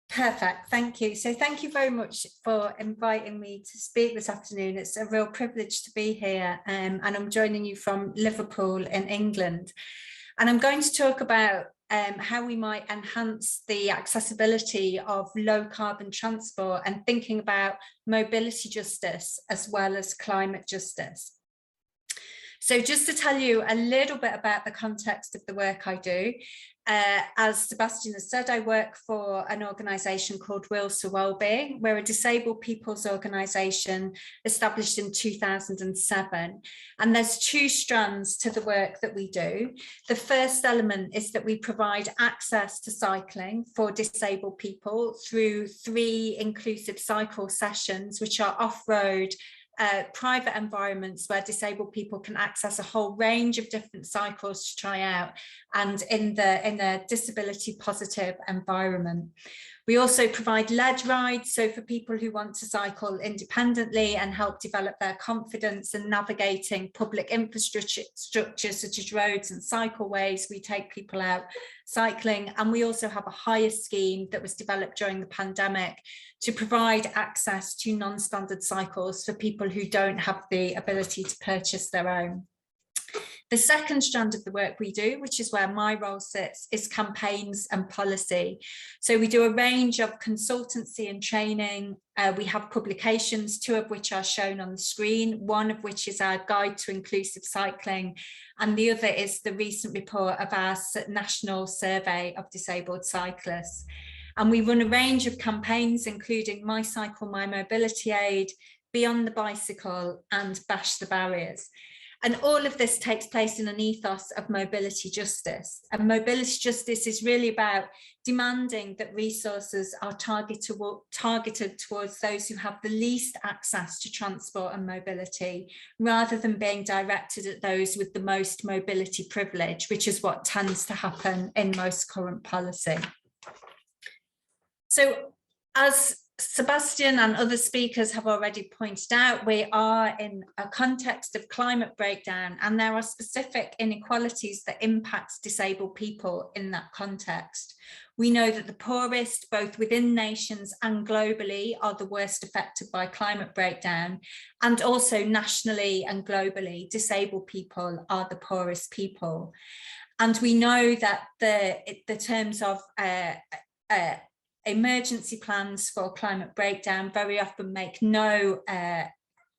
Perfect, thank you. So thank you very much for inviting me to speak this afternoon. It's a real privilege to be here, and I'm joining you from Liverpool in England. And I'm going to talk about how we might enhance the accessibility of low carbon transport and thinking about mobility justice as well as climate justice. So just to tell you a little bit about the context of the work I do, as Sebastian has said, I work for an organisation called Wheels for Wellbeing. We're a disabled people's organisation established in 2007. And there's two strands to the work that we do. The first element is that we provide access to cycling for disabled people through 3 inclusive cycle sessions, which are off-road, private environments where disabled people can access a whole range of different cycles to try out, and in a disability positive environment. We also provide led rides, so for people who want to cycle independently and help develop their confidence in navigating public infrastructure such as roads and cycleways, we take people out cycling. And we also have a hire scheme that was developed during the pandemic to provide access to non-standard cycles for people who don't have the ability to purchase their own. The second strand of the work we do, which is where my role sits, is campaigns and policy. So we do a range of consultancy and training. We have publications, 2 of which are shown on the screen, one of which is our Guide to Inclusive Cycling, and the other is the recent report of our National Survey of Disabled Cyclists. And we run a range of campaigns, including My Cycle, My Mobility Aid, Beyond the Bicycle, and Bash the Barriers. And all of this takes place in an ethos of mobility justice. And mobility justice is really about demanding that resources are targeted towards those who have the least access to transport and mobility, rather than being directed at those with the most mobility privilege, which is what tends to happen in most current policy. So, as Sebastian and other speakers have already pointed out, we are in a context of climate breakdown, and there are specific inequalities that impact disabled people in that context. We know that the poorest, both within nations and globally, are the worst affected by climate breakdown, and also nationally and globally, disabled people are the poorest people. And we know that the terms of emergency plans for climate breakdown very often make no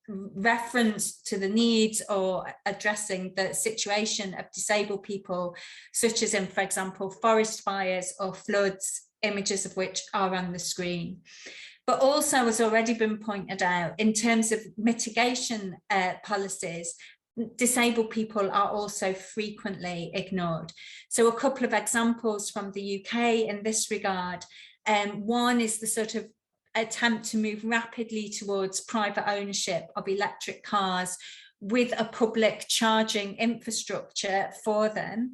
reference to the needs or addressing the situation of disabled people, such as in, for example, forest fires or floods, images of which are on the screen. But also, has already been pointed out, in terms of mitigation policies, disabled people are also frequently ignored. So a couple of examples from the UK in this regard. One is the sort of attempt to move rapidly towards private ownership of electric cars with a public charging infrastructure for them.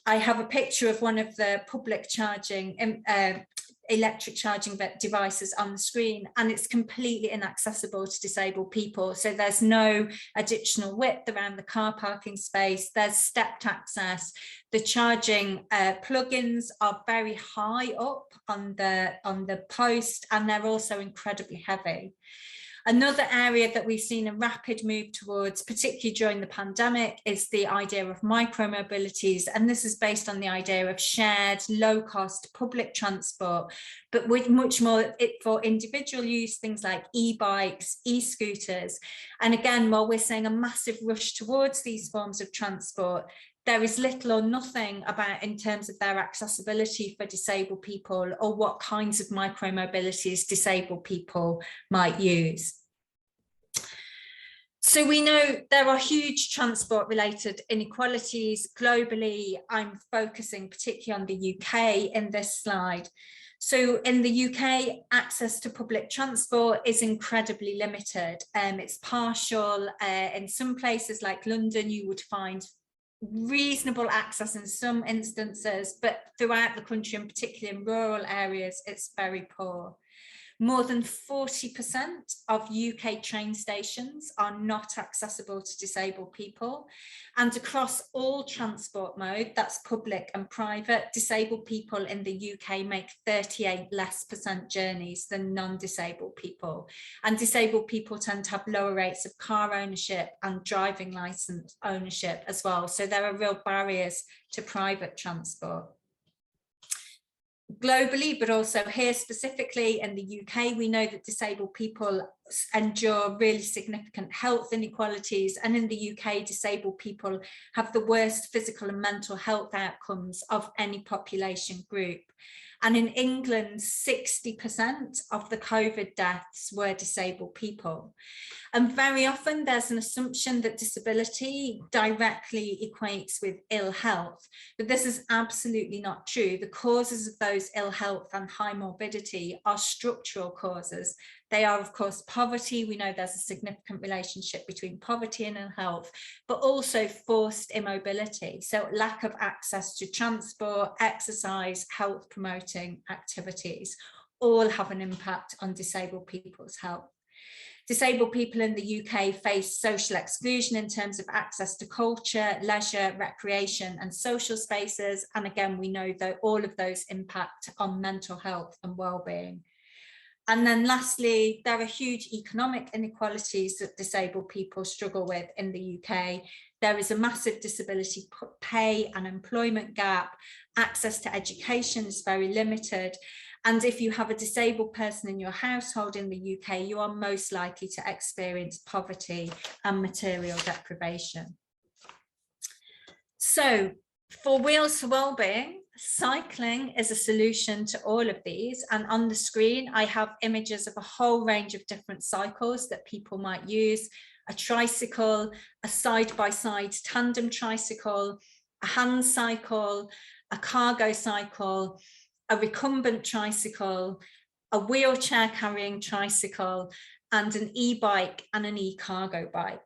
I have a picture of one of the public charging electric charging devices on the screen, and it's completely inaccessible to disabled people. So there's no additional width around the car parking space, there's stepped access. The charging plugins are very high up on the post, and they're also incredibly heavy. Another area that we've seen a rapid move towards, particularly during the pandemic, is the idea of micromobilities. And this is based on the idea of shared, low-cost public transport, but with much more for individual use, things like e-bikes, e-scooters. And again, while we're seeing a massive rush towards these forms of transport, there is little or nothing about in terms of their accessibility for disabled people or what kinds of micromobilities disabled people might use. So we know there are huge transport-related inequalities globally. I'm focusing particularly on the UK in this slide. So in the UK, access to public transport is incredibly limited. It's partial. In some places like London, you would find reasonable access in some instances, but throughout the country, and particularly in rural areas, it's very poor. More than 40% of UK train stations are not accessible to disabled people. And across all transport mode, that's public and private, disabled people in the UK make 38% less journeys than non-disabled people. And disabled people tend to have lower rates of car ownership and driving licence ownership as well. So there are real barriers to private transport. Globally, but also here specifically in the UK, we know that disabled people endure really significant health inequalities, and in the UK, disabled people have the worst physical and mental health outcomes of any population group. And in England, 60% of the COVID deaths were disabled people. And very often there's an assumption that disability directly equates with ill health, but this is absolutely not true. The causes of those ill health and high morbidity are structural causes. They are, of course, poverty. We know there's a significant relationship between poverty and ill health, but also forced immobility. So lack of access to transport, exercise, health promoting activities, all have an impact on disabled people's health. Disabled people in the UK face social exclusion in terms of access to culture, leisure, recreation and social spaces. And again, we know that all of those impact on mental health and well-being. And then lastly, there are huge economic inequalities that disabled people struggle with in the UK. There is a massive disability pay and employment gap. Access to education is very limited. And if you have a disabled person in your household in the UK, you are most likely to experience poverty and material deprivation. So for Wheels for Wellbeing, cycling is a solution to all of these. And on the screen, I have images of a whole range of different cycles that people might use. a tricycle, a side-by-side tandem tricycle, a hand cycle, a cargo cycle, a recumbent tricycle, a wheelchair carrying tricycle, and an e-bike and an e-cargo bike.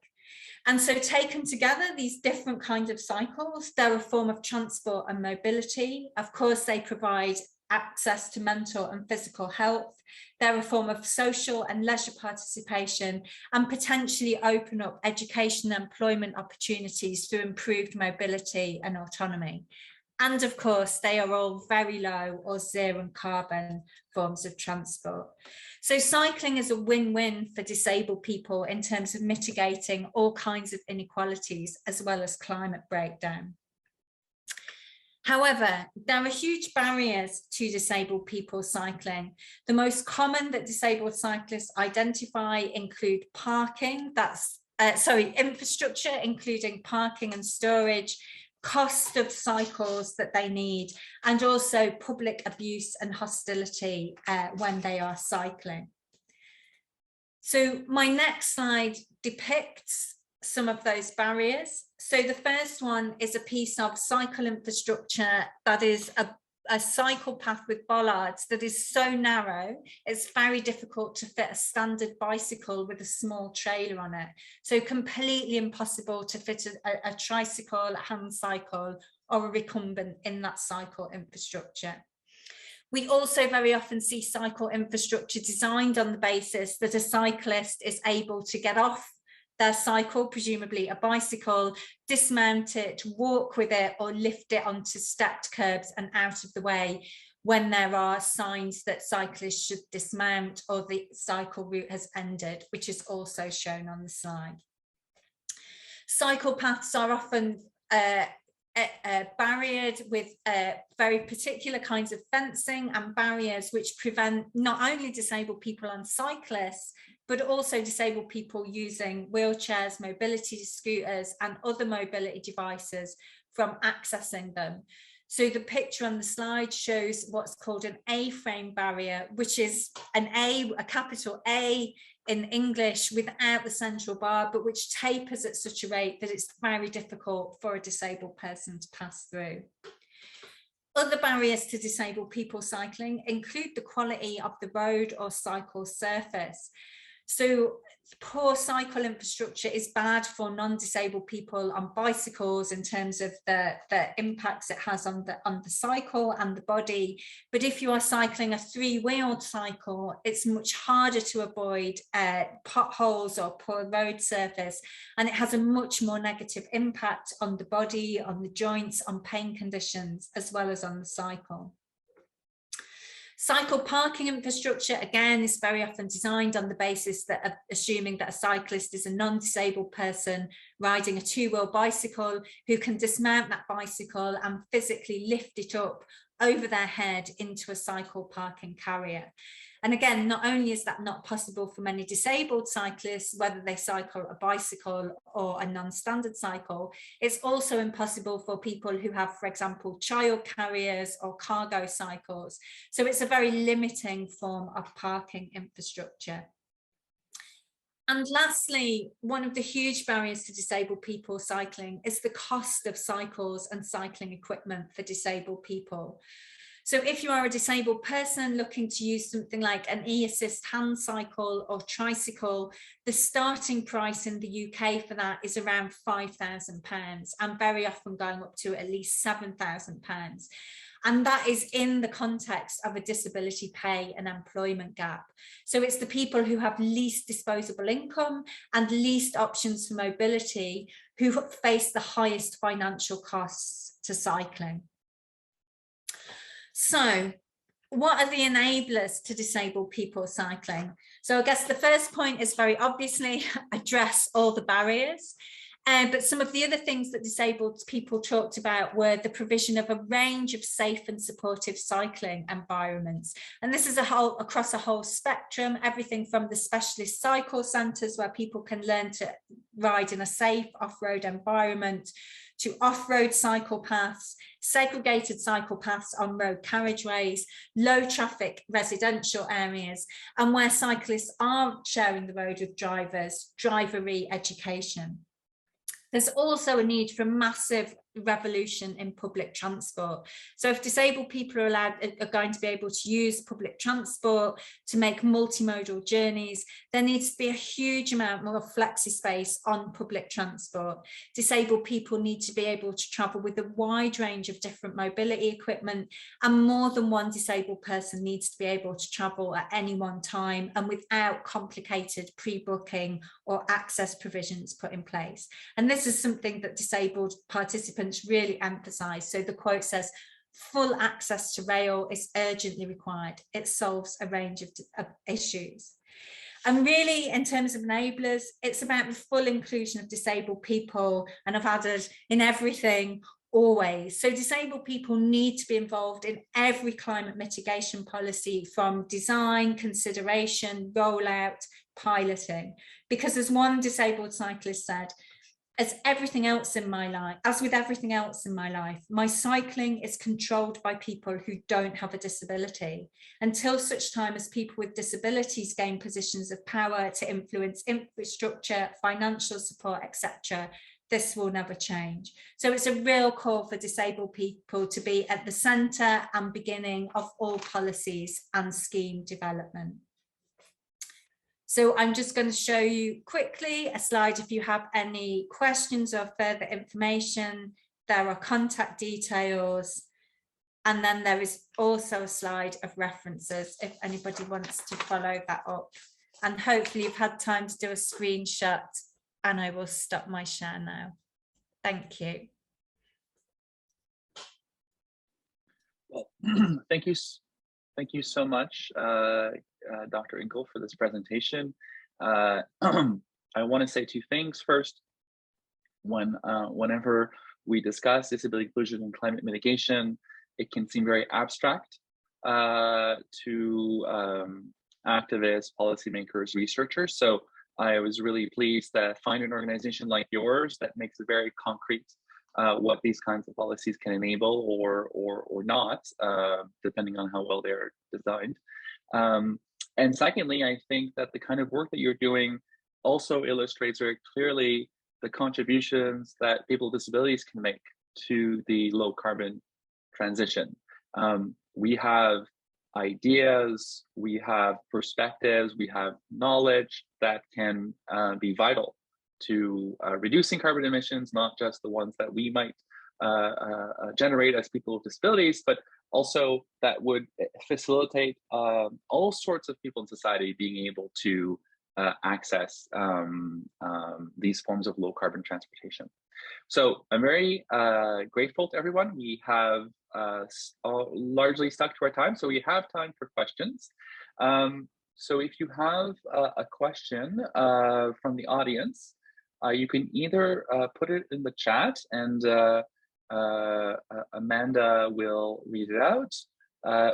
And so taken together, these different kinds of cycles, they're a form of transport and mobility. Of course, they provide access to mental and physical health. They're a form of social and leisure participation, and potentially open up education and employment opportunities through improved mobility and autonomy. And of course, they are all very low or zero carbon forms of transport. So cycling is a win-win for disabled people in terms of mitigating all kinds of inequalities as well as climate breakdown. However, there are huge barriers to disabled people cycling. The most common that disabled cyclists identify include infrastructure, including parking and storage, cost of cycles that they need, and also public abuse and hostility when they are cycling. So my next slide depicts some of those barriers. So the first one is a piece of cycle infrastructure that is a cycle path with bollards that is so narrow, it's very difficult to fit a standard bicycle with a small trailer on it. So completely impossible to fit a tricycle, a hand cycle, or a recumbent in that cycle infrastructure. We also very often see cycle infrastructure designed on the basis that a cyclist is able to get off their cycle, presumably a bicycle, dismount it, walk with it, or lift it onto stepped curbs and out of the way when there are signs that cyclists should dismount or the cycle route has ended, which is also shown on the slide. Cycle paths are often barriered with very particular kinds of fencing and barriers which prevent not only disabled people and cyclists, but also disabled people using wheelchairs, mobility scooters, and other mobility devices from accessing them. So the picture on the slide shows what's called an A-frame barrier, which is an A, a capital A in English without the central bar, but which tapers at such a rate that it's very difficult for a disabled person to pass through. Other barriers to disabled people cycling include the quality of the road or cycle surface. So poor cycle infrastructure is bad for non-disabled people on bicycles in terms of the impacts it has on the cycle and the body. But if you are cycling a three-wheeled cycle, it's much harder to avoid potholes or poor road surface, and it has a much more negative impact on the body, on the joints, on pain conditions, as well as on the cycle. Cycle parking infrastructure, again, is very often designed on the basis that of assuming that a cyclist is a non-disabled person riding a two-wheel bicycle who can dismount that bicycle and physically lift it up over their head into a cycle parking carrier. And again, not only is that not possible for many disabled cyclists, whether they cycle a bicycle or a non-standard cycle, it's also impossible for people who have, for example, child carriers or cargo cycles. So it's a very limiting form of parking infrastructure. And lastly, one of the huge barriers to disabled people cycling is the cost of cycles and cycling equipment for disabled people. So if you are a disabled person looking to use something like an e-assist hand cycle or tricycle, the starting price in the UK for that is around £5,000 and very often going up to at least £7,000. And that is in the context of a disability pay and employment gap. So it's the people who have least disposable income and least options for mobility who face the highest financial costs to cycling. So what are the enablers to disabled people cycling? So I guess the first point is very obviously address all the barriers. But some of the other things that disabled people talked about were the provision of a range of safe and supportive cycling environments. And this is across a whole spectrum, everything from the specialist cycle centres where people can learn to ride in a safe off-road environment, to off-road cycle paths, segregated cycle paths on road carriageways, low traffic residential areas, and where cyclists are sharing the road with drivers, driver education. There's also a need for massive revolution in public transport. So if disabled people are going to be able to use public transport to make multimodal journeys, there needs to be a huge amount more flexi space on public transport. Disabled people need to be able to travel with a wide range of different mobility equipment, and more than one disabled person needs to be able to travel at any one time and without complicated pre-booking or access provisions put in place. And this is something that disabled participants really emphasize. So the quote says, full access to rail is urgently required. It solves a range of issues. And really, in terms of enablers, it's about the full inclusion of disabled people, and I've added in everything, always. So disabled people need to be involved in every climate mitigation policy, from design, consideration, rollout, piloting. Because as one disabled cyclist said, as with everything else in my life, my cycling is controlled by people who don't have a disability. Until such time as people with disabilities gain positions of power to influence infrastructure, financial support, etc., this will never change. So it's a real call for disabled people to be at the centre and beginning of all policies and scheme development. So I'm just going to show you quickly a slide. If you have any questions or further information, there are contact details. And then there is also a slide of references if anybody wants to follow that up. And hopefully you've had time to do a screenshot, and I will stop my share now. Thank you. Well, thank you so much, Dr. Inkel, for this presentation. I want to say two things. First, whenever we discuss disability inclusion and climate mitigation, it can seem very abstract to activists, policymakers, researchers. So I was really pleased to find an organization like yours that makes it very concrete what these kinds of policies can enable or not, depending on how well they're designed. And secondly, I think that the kind of work that you're doing also illustrates very clearly the contributions that people with disabilities can make to the low carbon transition. We have ideas, we have perspectives, we have knowledge that can be vital to reducing carbon emissions, not just the ones that we might generate as people with disabilities, but also that would facilitate all sorts of people in society being able to access these forms of low carbon transportation. So I'm very grateful to everyone. We have largely stuck to our time, so we have time for questions. So if you have a question from the audience, you can either put it in the chat and Amanda will read it out,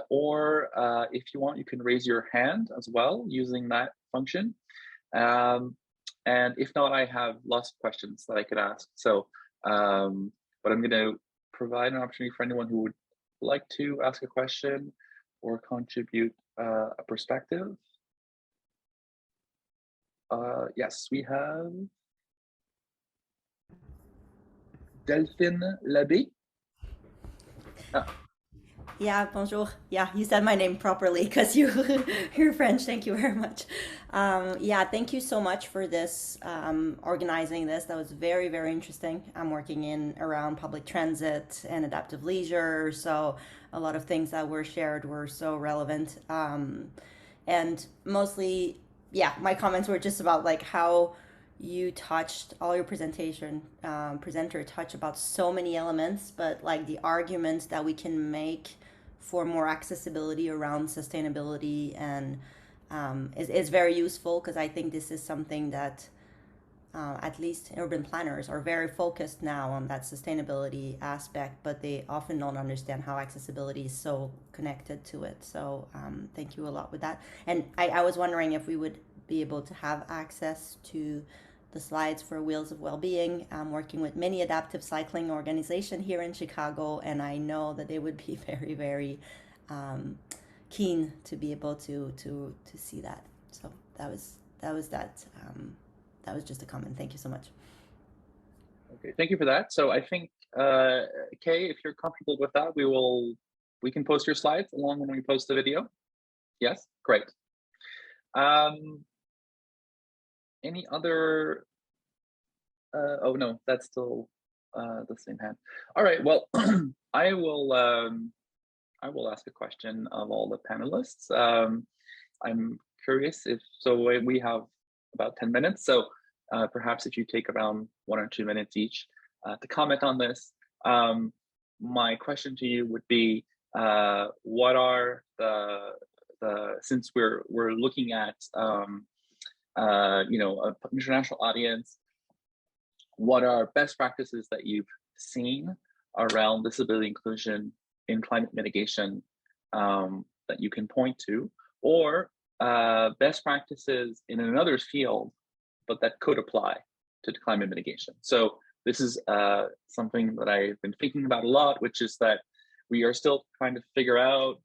or if you want, you can raise your hand as well using that function. And if not, I have lots of questions that I could ask. So, but I'm going to provide an opportunity for anyone who would like to ask a question or contribute a perspective. Yes, we have Delphine Labbé. Yeah, bonjour. Yeah, you said my name properly because you're French. Thank you very much. Yeah, thank you so much for this, organizing this. That was very, very interesting. I'm working around public transit and adaptive leisure. So a lot of things that were shared were so relevant. And mostly, yeah, my comments were just about like how you touched all your presenter touched about so many elements, but like the arguments that we can make for more accessibility around sustainability and is very useful, because I think this is something that at least urban planners are very focused now on, that sustainability aspect, but they often don't understand how accessibility is so connected to it. So thank you a lot with that. And I was wondering if we would be able to have access to the slides for Wheels of Wellbeing. I'm working with many adaptive cycling organization here in Chicago, and I know that they would be very, very keen to be able to see that. So that was just a comment. Thank you so much. Okay, thank you for that. So I think, Kay, if you're comfortable with that, we can post your slides along when we post the video. Yes, great. Any other? Oh no, that's still the same hand. All right. Well, I will ask a question of all the panelists. I'm curious if we have about 10 minutes. So perhaps if you take around 1 or 2 minutes each to comment on this. My question to you would be, what are since we're looking at an international audience, what are best practices that you've seen around disability inclusion in climate mitigation that you can point to, or best practices in another field, but that could apply to climate mitigation? So this is something that I've been thinking about a lot, which is that we are still trying to figure out,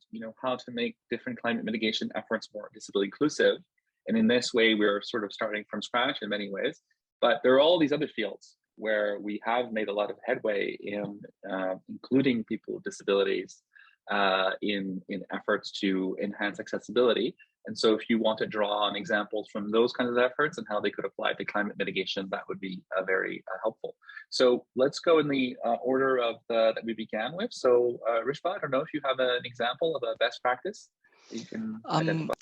how to make different climate mitigation efforts more disability inclusive. And in this way, we're sort of starting from scratch in many ways. But there are all these other fields where we have made a lot of headway in including people with disabilities in efforts to enhance accessibility. And so if you want to draw on examples from those kinds of efforts and how they could apply to climate mitigation, that would be very helpful. So let's go in the order of that we began with. So Rishba, I don't know if you have an example of a best practice that you can identify.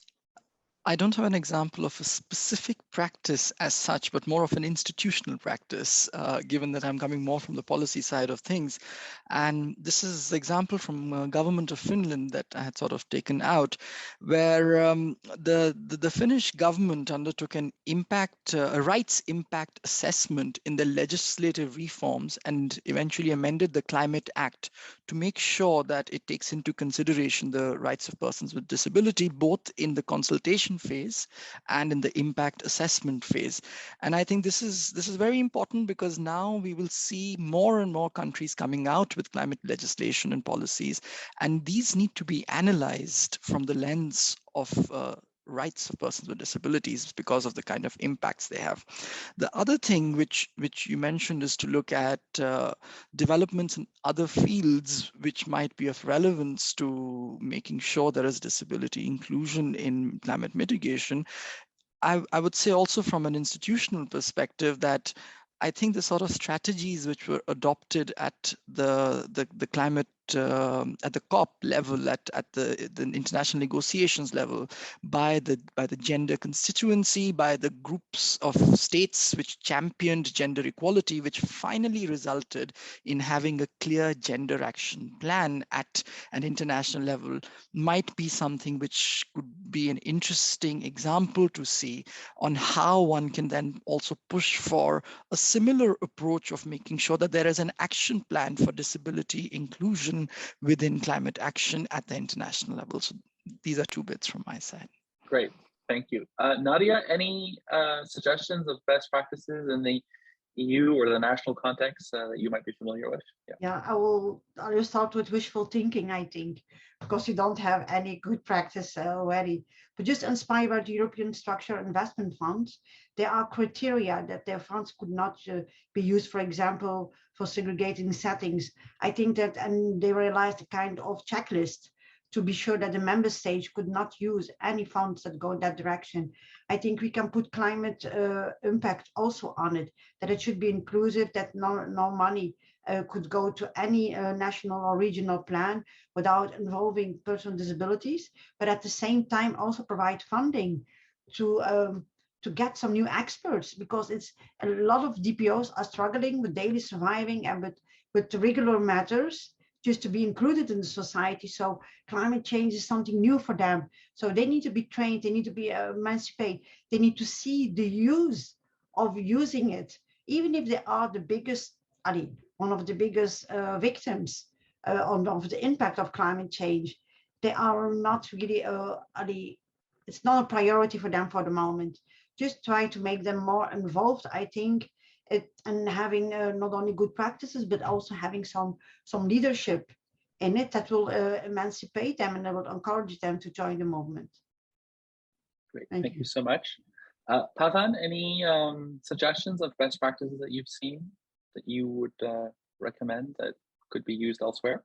I don't have an example of a specific practice as such, but more of an institutional practice, given that I'm coming more from the policy side of things. And this is the example from government of Finland that I had sort of taken out, where the Finnish government undertook an a rights impact assessment in the legislative reforms and eventually amended the Climate Act to make sure that it takes into consideration the rights of persons with disability, both in the consultation phase and in the impact assessment phase. And I think this is very important, because now we will see more and more countries coming out with climate legislation and policies, and these need to be analyzed from the lens of rights of persons with disabilities because of the kind of impacts they have. The other thing which you mentioned is to look at developments in other fields which might be of relevance to making sure there is disability inclusion in climate mitigation. I would say also from an institutional perspective that I think the sort of strategies which were adopted at the climate at the COP level, at the international negotiations level, by the gender constituency, by the groups of states which championed gender equality, which finally resulted in having a clear gender action plan at an international level, might be something which could be an interesting example to see on how one can then also push for a similar approach of making sure that there is an action plan for disability inclusion within climate action at the international level. So these are 2 bits from my side. Great, thank you. Nadia, any suggestions of best practices in the EU or the national context that you might be familiar with? Yeah, I'll start with wishful thinking, I think, because you don't have any good practice already. But just inspired by the European Structural Investment Funds, there are criteria that their funds could not be used, for example, for segregating settings. I think that, and they realized a kind of checklist to be sure that the member states could not use any funds that go in that direction. I think we can put climate impact also on it, that it should be inclusive, that no money could go to any national or regional plan without involving personal disabilities, but at the same time also provide funding to get some new experts, because it's a lot of DPOs are struggling with daily surviving and with the regular matters just to be included in the society. So climate change is something new for them. So they need to be trained, they need to be emancipated, they need to see the use of using it, even if they are the biggest, one of the biggest victims of the impact of climate change. They are not really, it's not a priority for them for the moment. just try to make them more involved, I think, and having not only good practices, but also having some leadership in it that will emancipate them and that will encourage them to join the movement. Great, thank you so much. Pavan, any suggestions of best practices that you've seen that you would recommend that could be used elsewhere?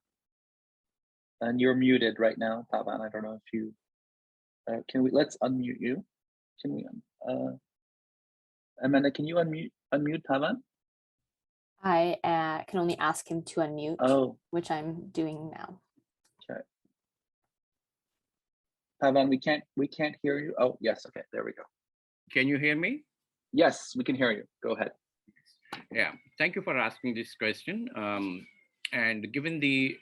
And you're muted right now, Pavan. I don't know if you let's unmute you. Can we Amanda, can you unmute Pavan? I can only ask him to unmute, which I'm doing now. Okay. Pavan, we can't hear you. Oh, yes. Okay, there we go. Can you hear me? Yes, we can hear you. Go ahead. Yeah, thank you for asking this question. And given the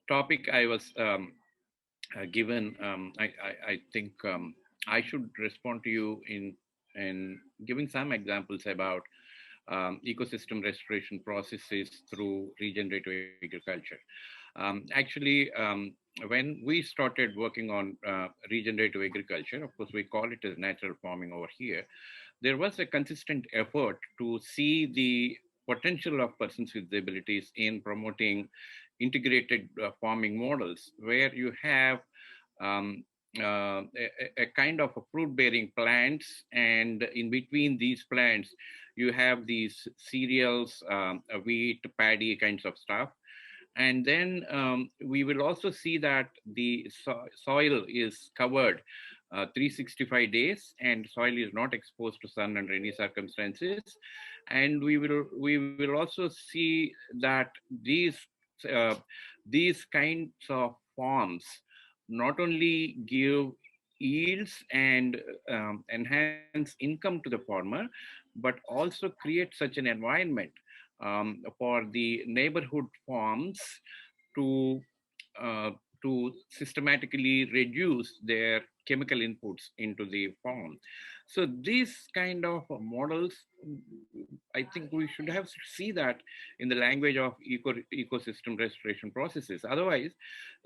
topic I was given, I think I should respond to you in giving some examples about ecosystem restoration processes through regenerative agriculture. Actually, when we started working on regenerative agriculture, of course, we call it as natural farming over here, there was a consistent effort to see the potential of persons with disabilities in promoting integrated farming models where you have a kind of a fruit-bearing plants, and in between these plants, you have these cereals, wheat, paddy kinds of stuff. And then we will also see that the soil is covered 365 days, and soil is not exposed to sun under any circumstances. And we will also see that these kinds of farms not only give yields and enhance income to the farmer, but also create such an environment for the neighborhood farms to systematically reduce their chemical inputs into the farm. So these kind of models, I think we should have to see that in the language of ecosystem restoration processes. Otherwise,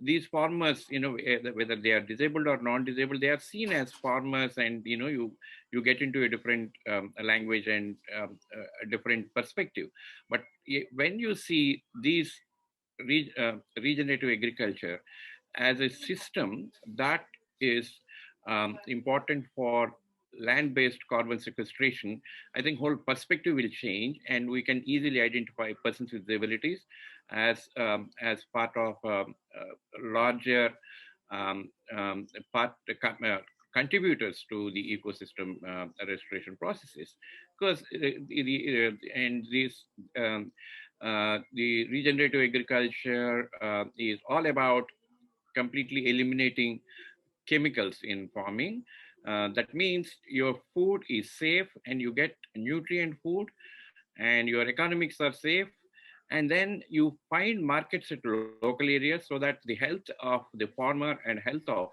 these farmers, whether they are disabled or non-disabled, they are seen as farmers, and you get into a different language and a different perspective. But when you see these regenerative agriculture as a system that is important for land-based carbon sequestration, I think whole perspective will change, and we can easily identify persons with disabilities as part of larger contributors to the ecosystem restoration processes, because the regenerative agriculture is all about completely eliminating chemicals in farming. That means your food is safe and you get nutrient food and your economics are safe. And then you find markets at local areas so that the health of the farmer and health of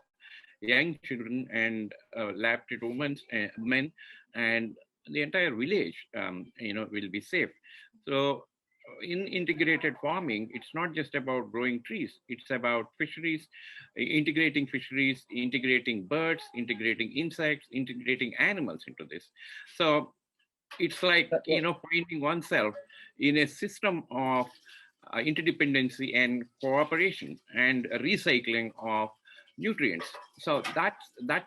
young children and lactated women, men, and the entire village, will be safe. So in integrated farming, it's not just about growing trees, it's about fisheries, integrating birds, integrating insects, integrating animals into this. So it's like, finding oneself in a system of interdependency and cooperation and recycling of nutrients. So that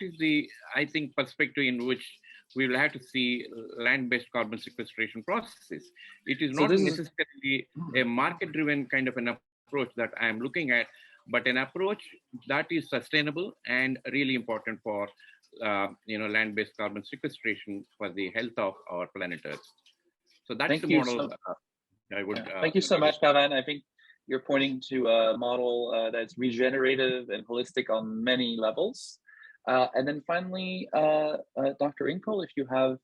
is the, I think, perspective in which we will have to see land-based carbon sequestration processes. It is not necessarily a market-driven kind of an approach that I am looking at, but an approach that is sustainable and really important for land-based carbon sequestration for the health of our planet Earth. So that's the model I would. Thank you so much, Pavan. I think you're pointing to a model that's regenerative and holistic on many levels. And then finally, Dr. Inkel, if you have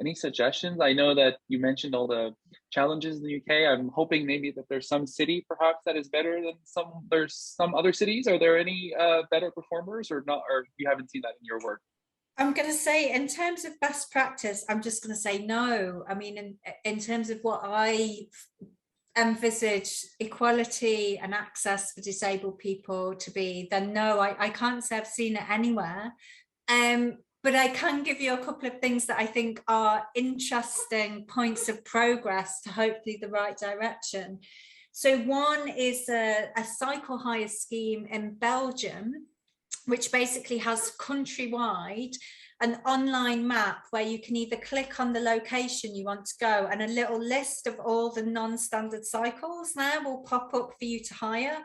any suggestions. I know that you mentioned all the challenges in the UK. I'm hoping maybe that there's some city perhaps that is better than there's some other cities. Are there any better performers or not, or you haven't seen that in your work? I'm going to say, in terms of best practice, I'm just going to say no. I mean, in terms of what I envisage equality and access for disabled people to be, then no, I can't say I've seen it anywhere. but I can give you a couple of things that I think are interesting points of progress to hopefully the right direction. So one is a cycle hire scheme in Belgium, which basically has countrywide an online map where you can either click on the location you want to go, and a little list of all the non-standard cycles there will pop up for you to hire,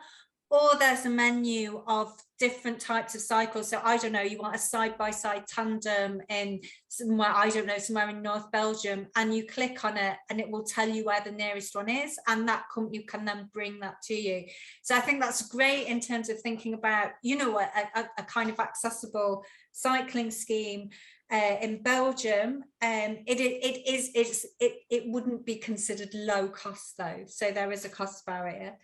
or there's a menu of different types of cycles. So I don't know, you want a side-by-side tandem in somewhere, I don't know, somewhere in North Belgium, and you click on it and it will tell you where the nearest one is, and that company can then bring that to you. So I think that's great in terms of thinking about, you know, a kind of accessible cycling scheme. In Belgium, it wouldn't be considered low cost though, so there is a cost barrier.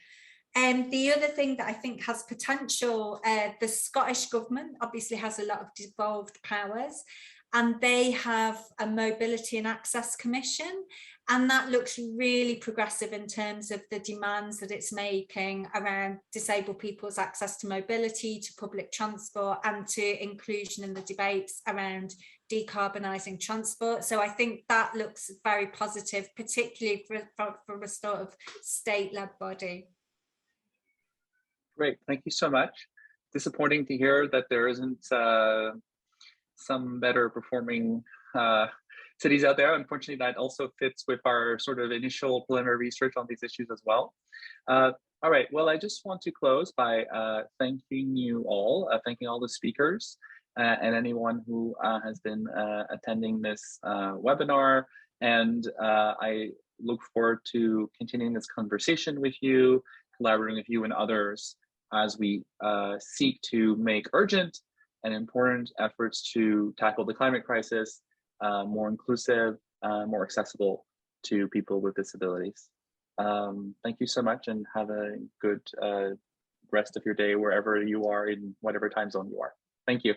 And the other thing that I think has potential, the Scottish government obviously has a lot of devolved powers, and they have a Mobility and Access Commission, and that looks really progressive in terms of the demands that it's making around disabled people's access to mobility, to public transport, and to inclusion in the debates around decarbonising transport. So I think that looks very positive, particularly for a sort of state-led body. Great, thank you so much. Disappointing to hear that there isn't some better performing cities out there. Unfortunately, that also fits with our sort of initial preliminary research on these issues as well. All right, well, I just want to close by thanking you all, thanking all the speakers and anyone who has been attending this webinar. And I look forward to continuing this conversation with you, collaborating with you and others as we seek to make urgent and important efforts to tackle the climate crisis more inclusive, more accessible to people with disabilities. Thank you so much, and have a good rest of your day wherever you are, in whatever time zone you are. Thank you.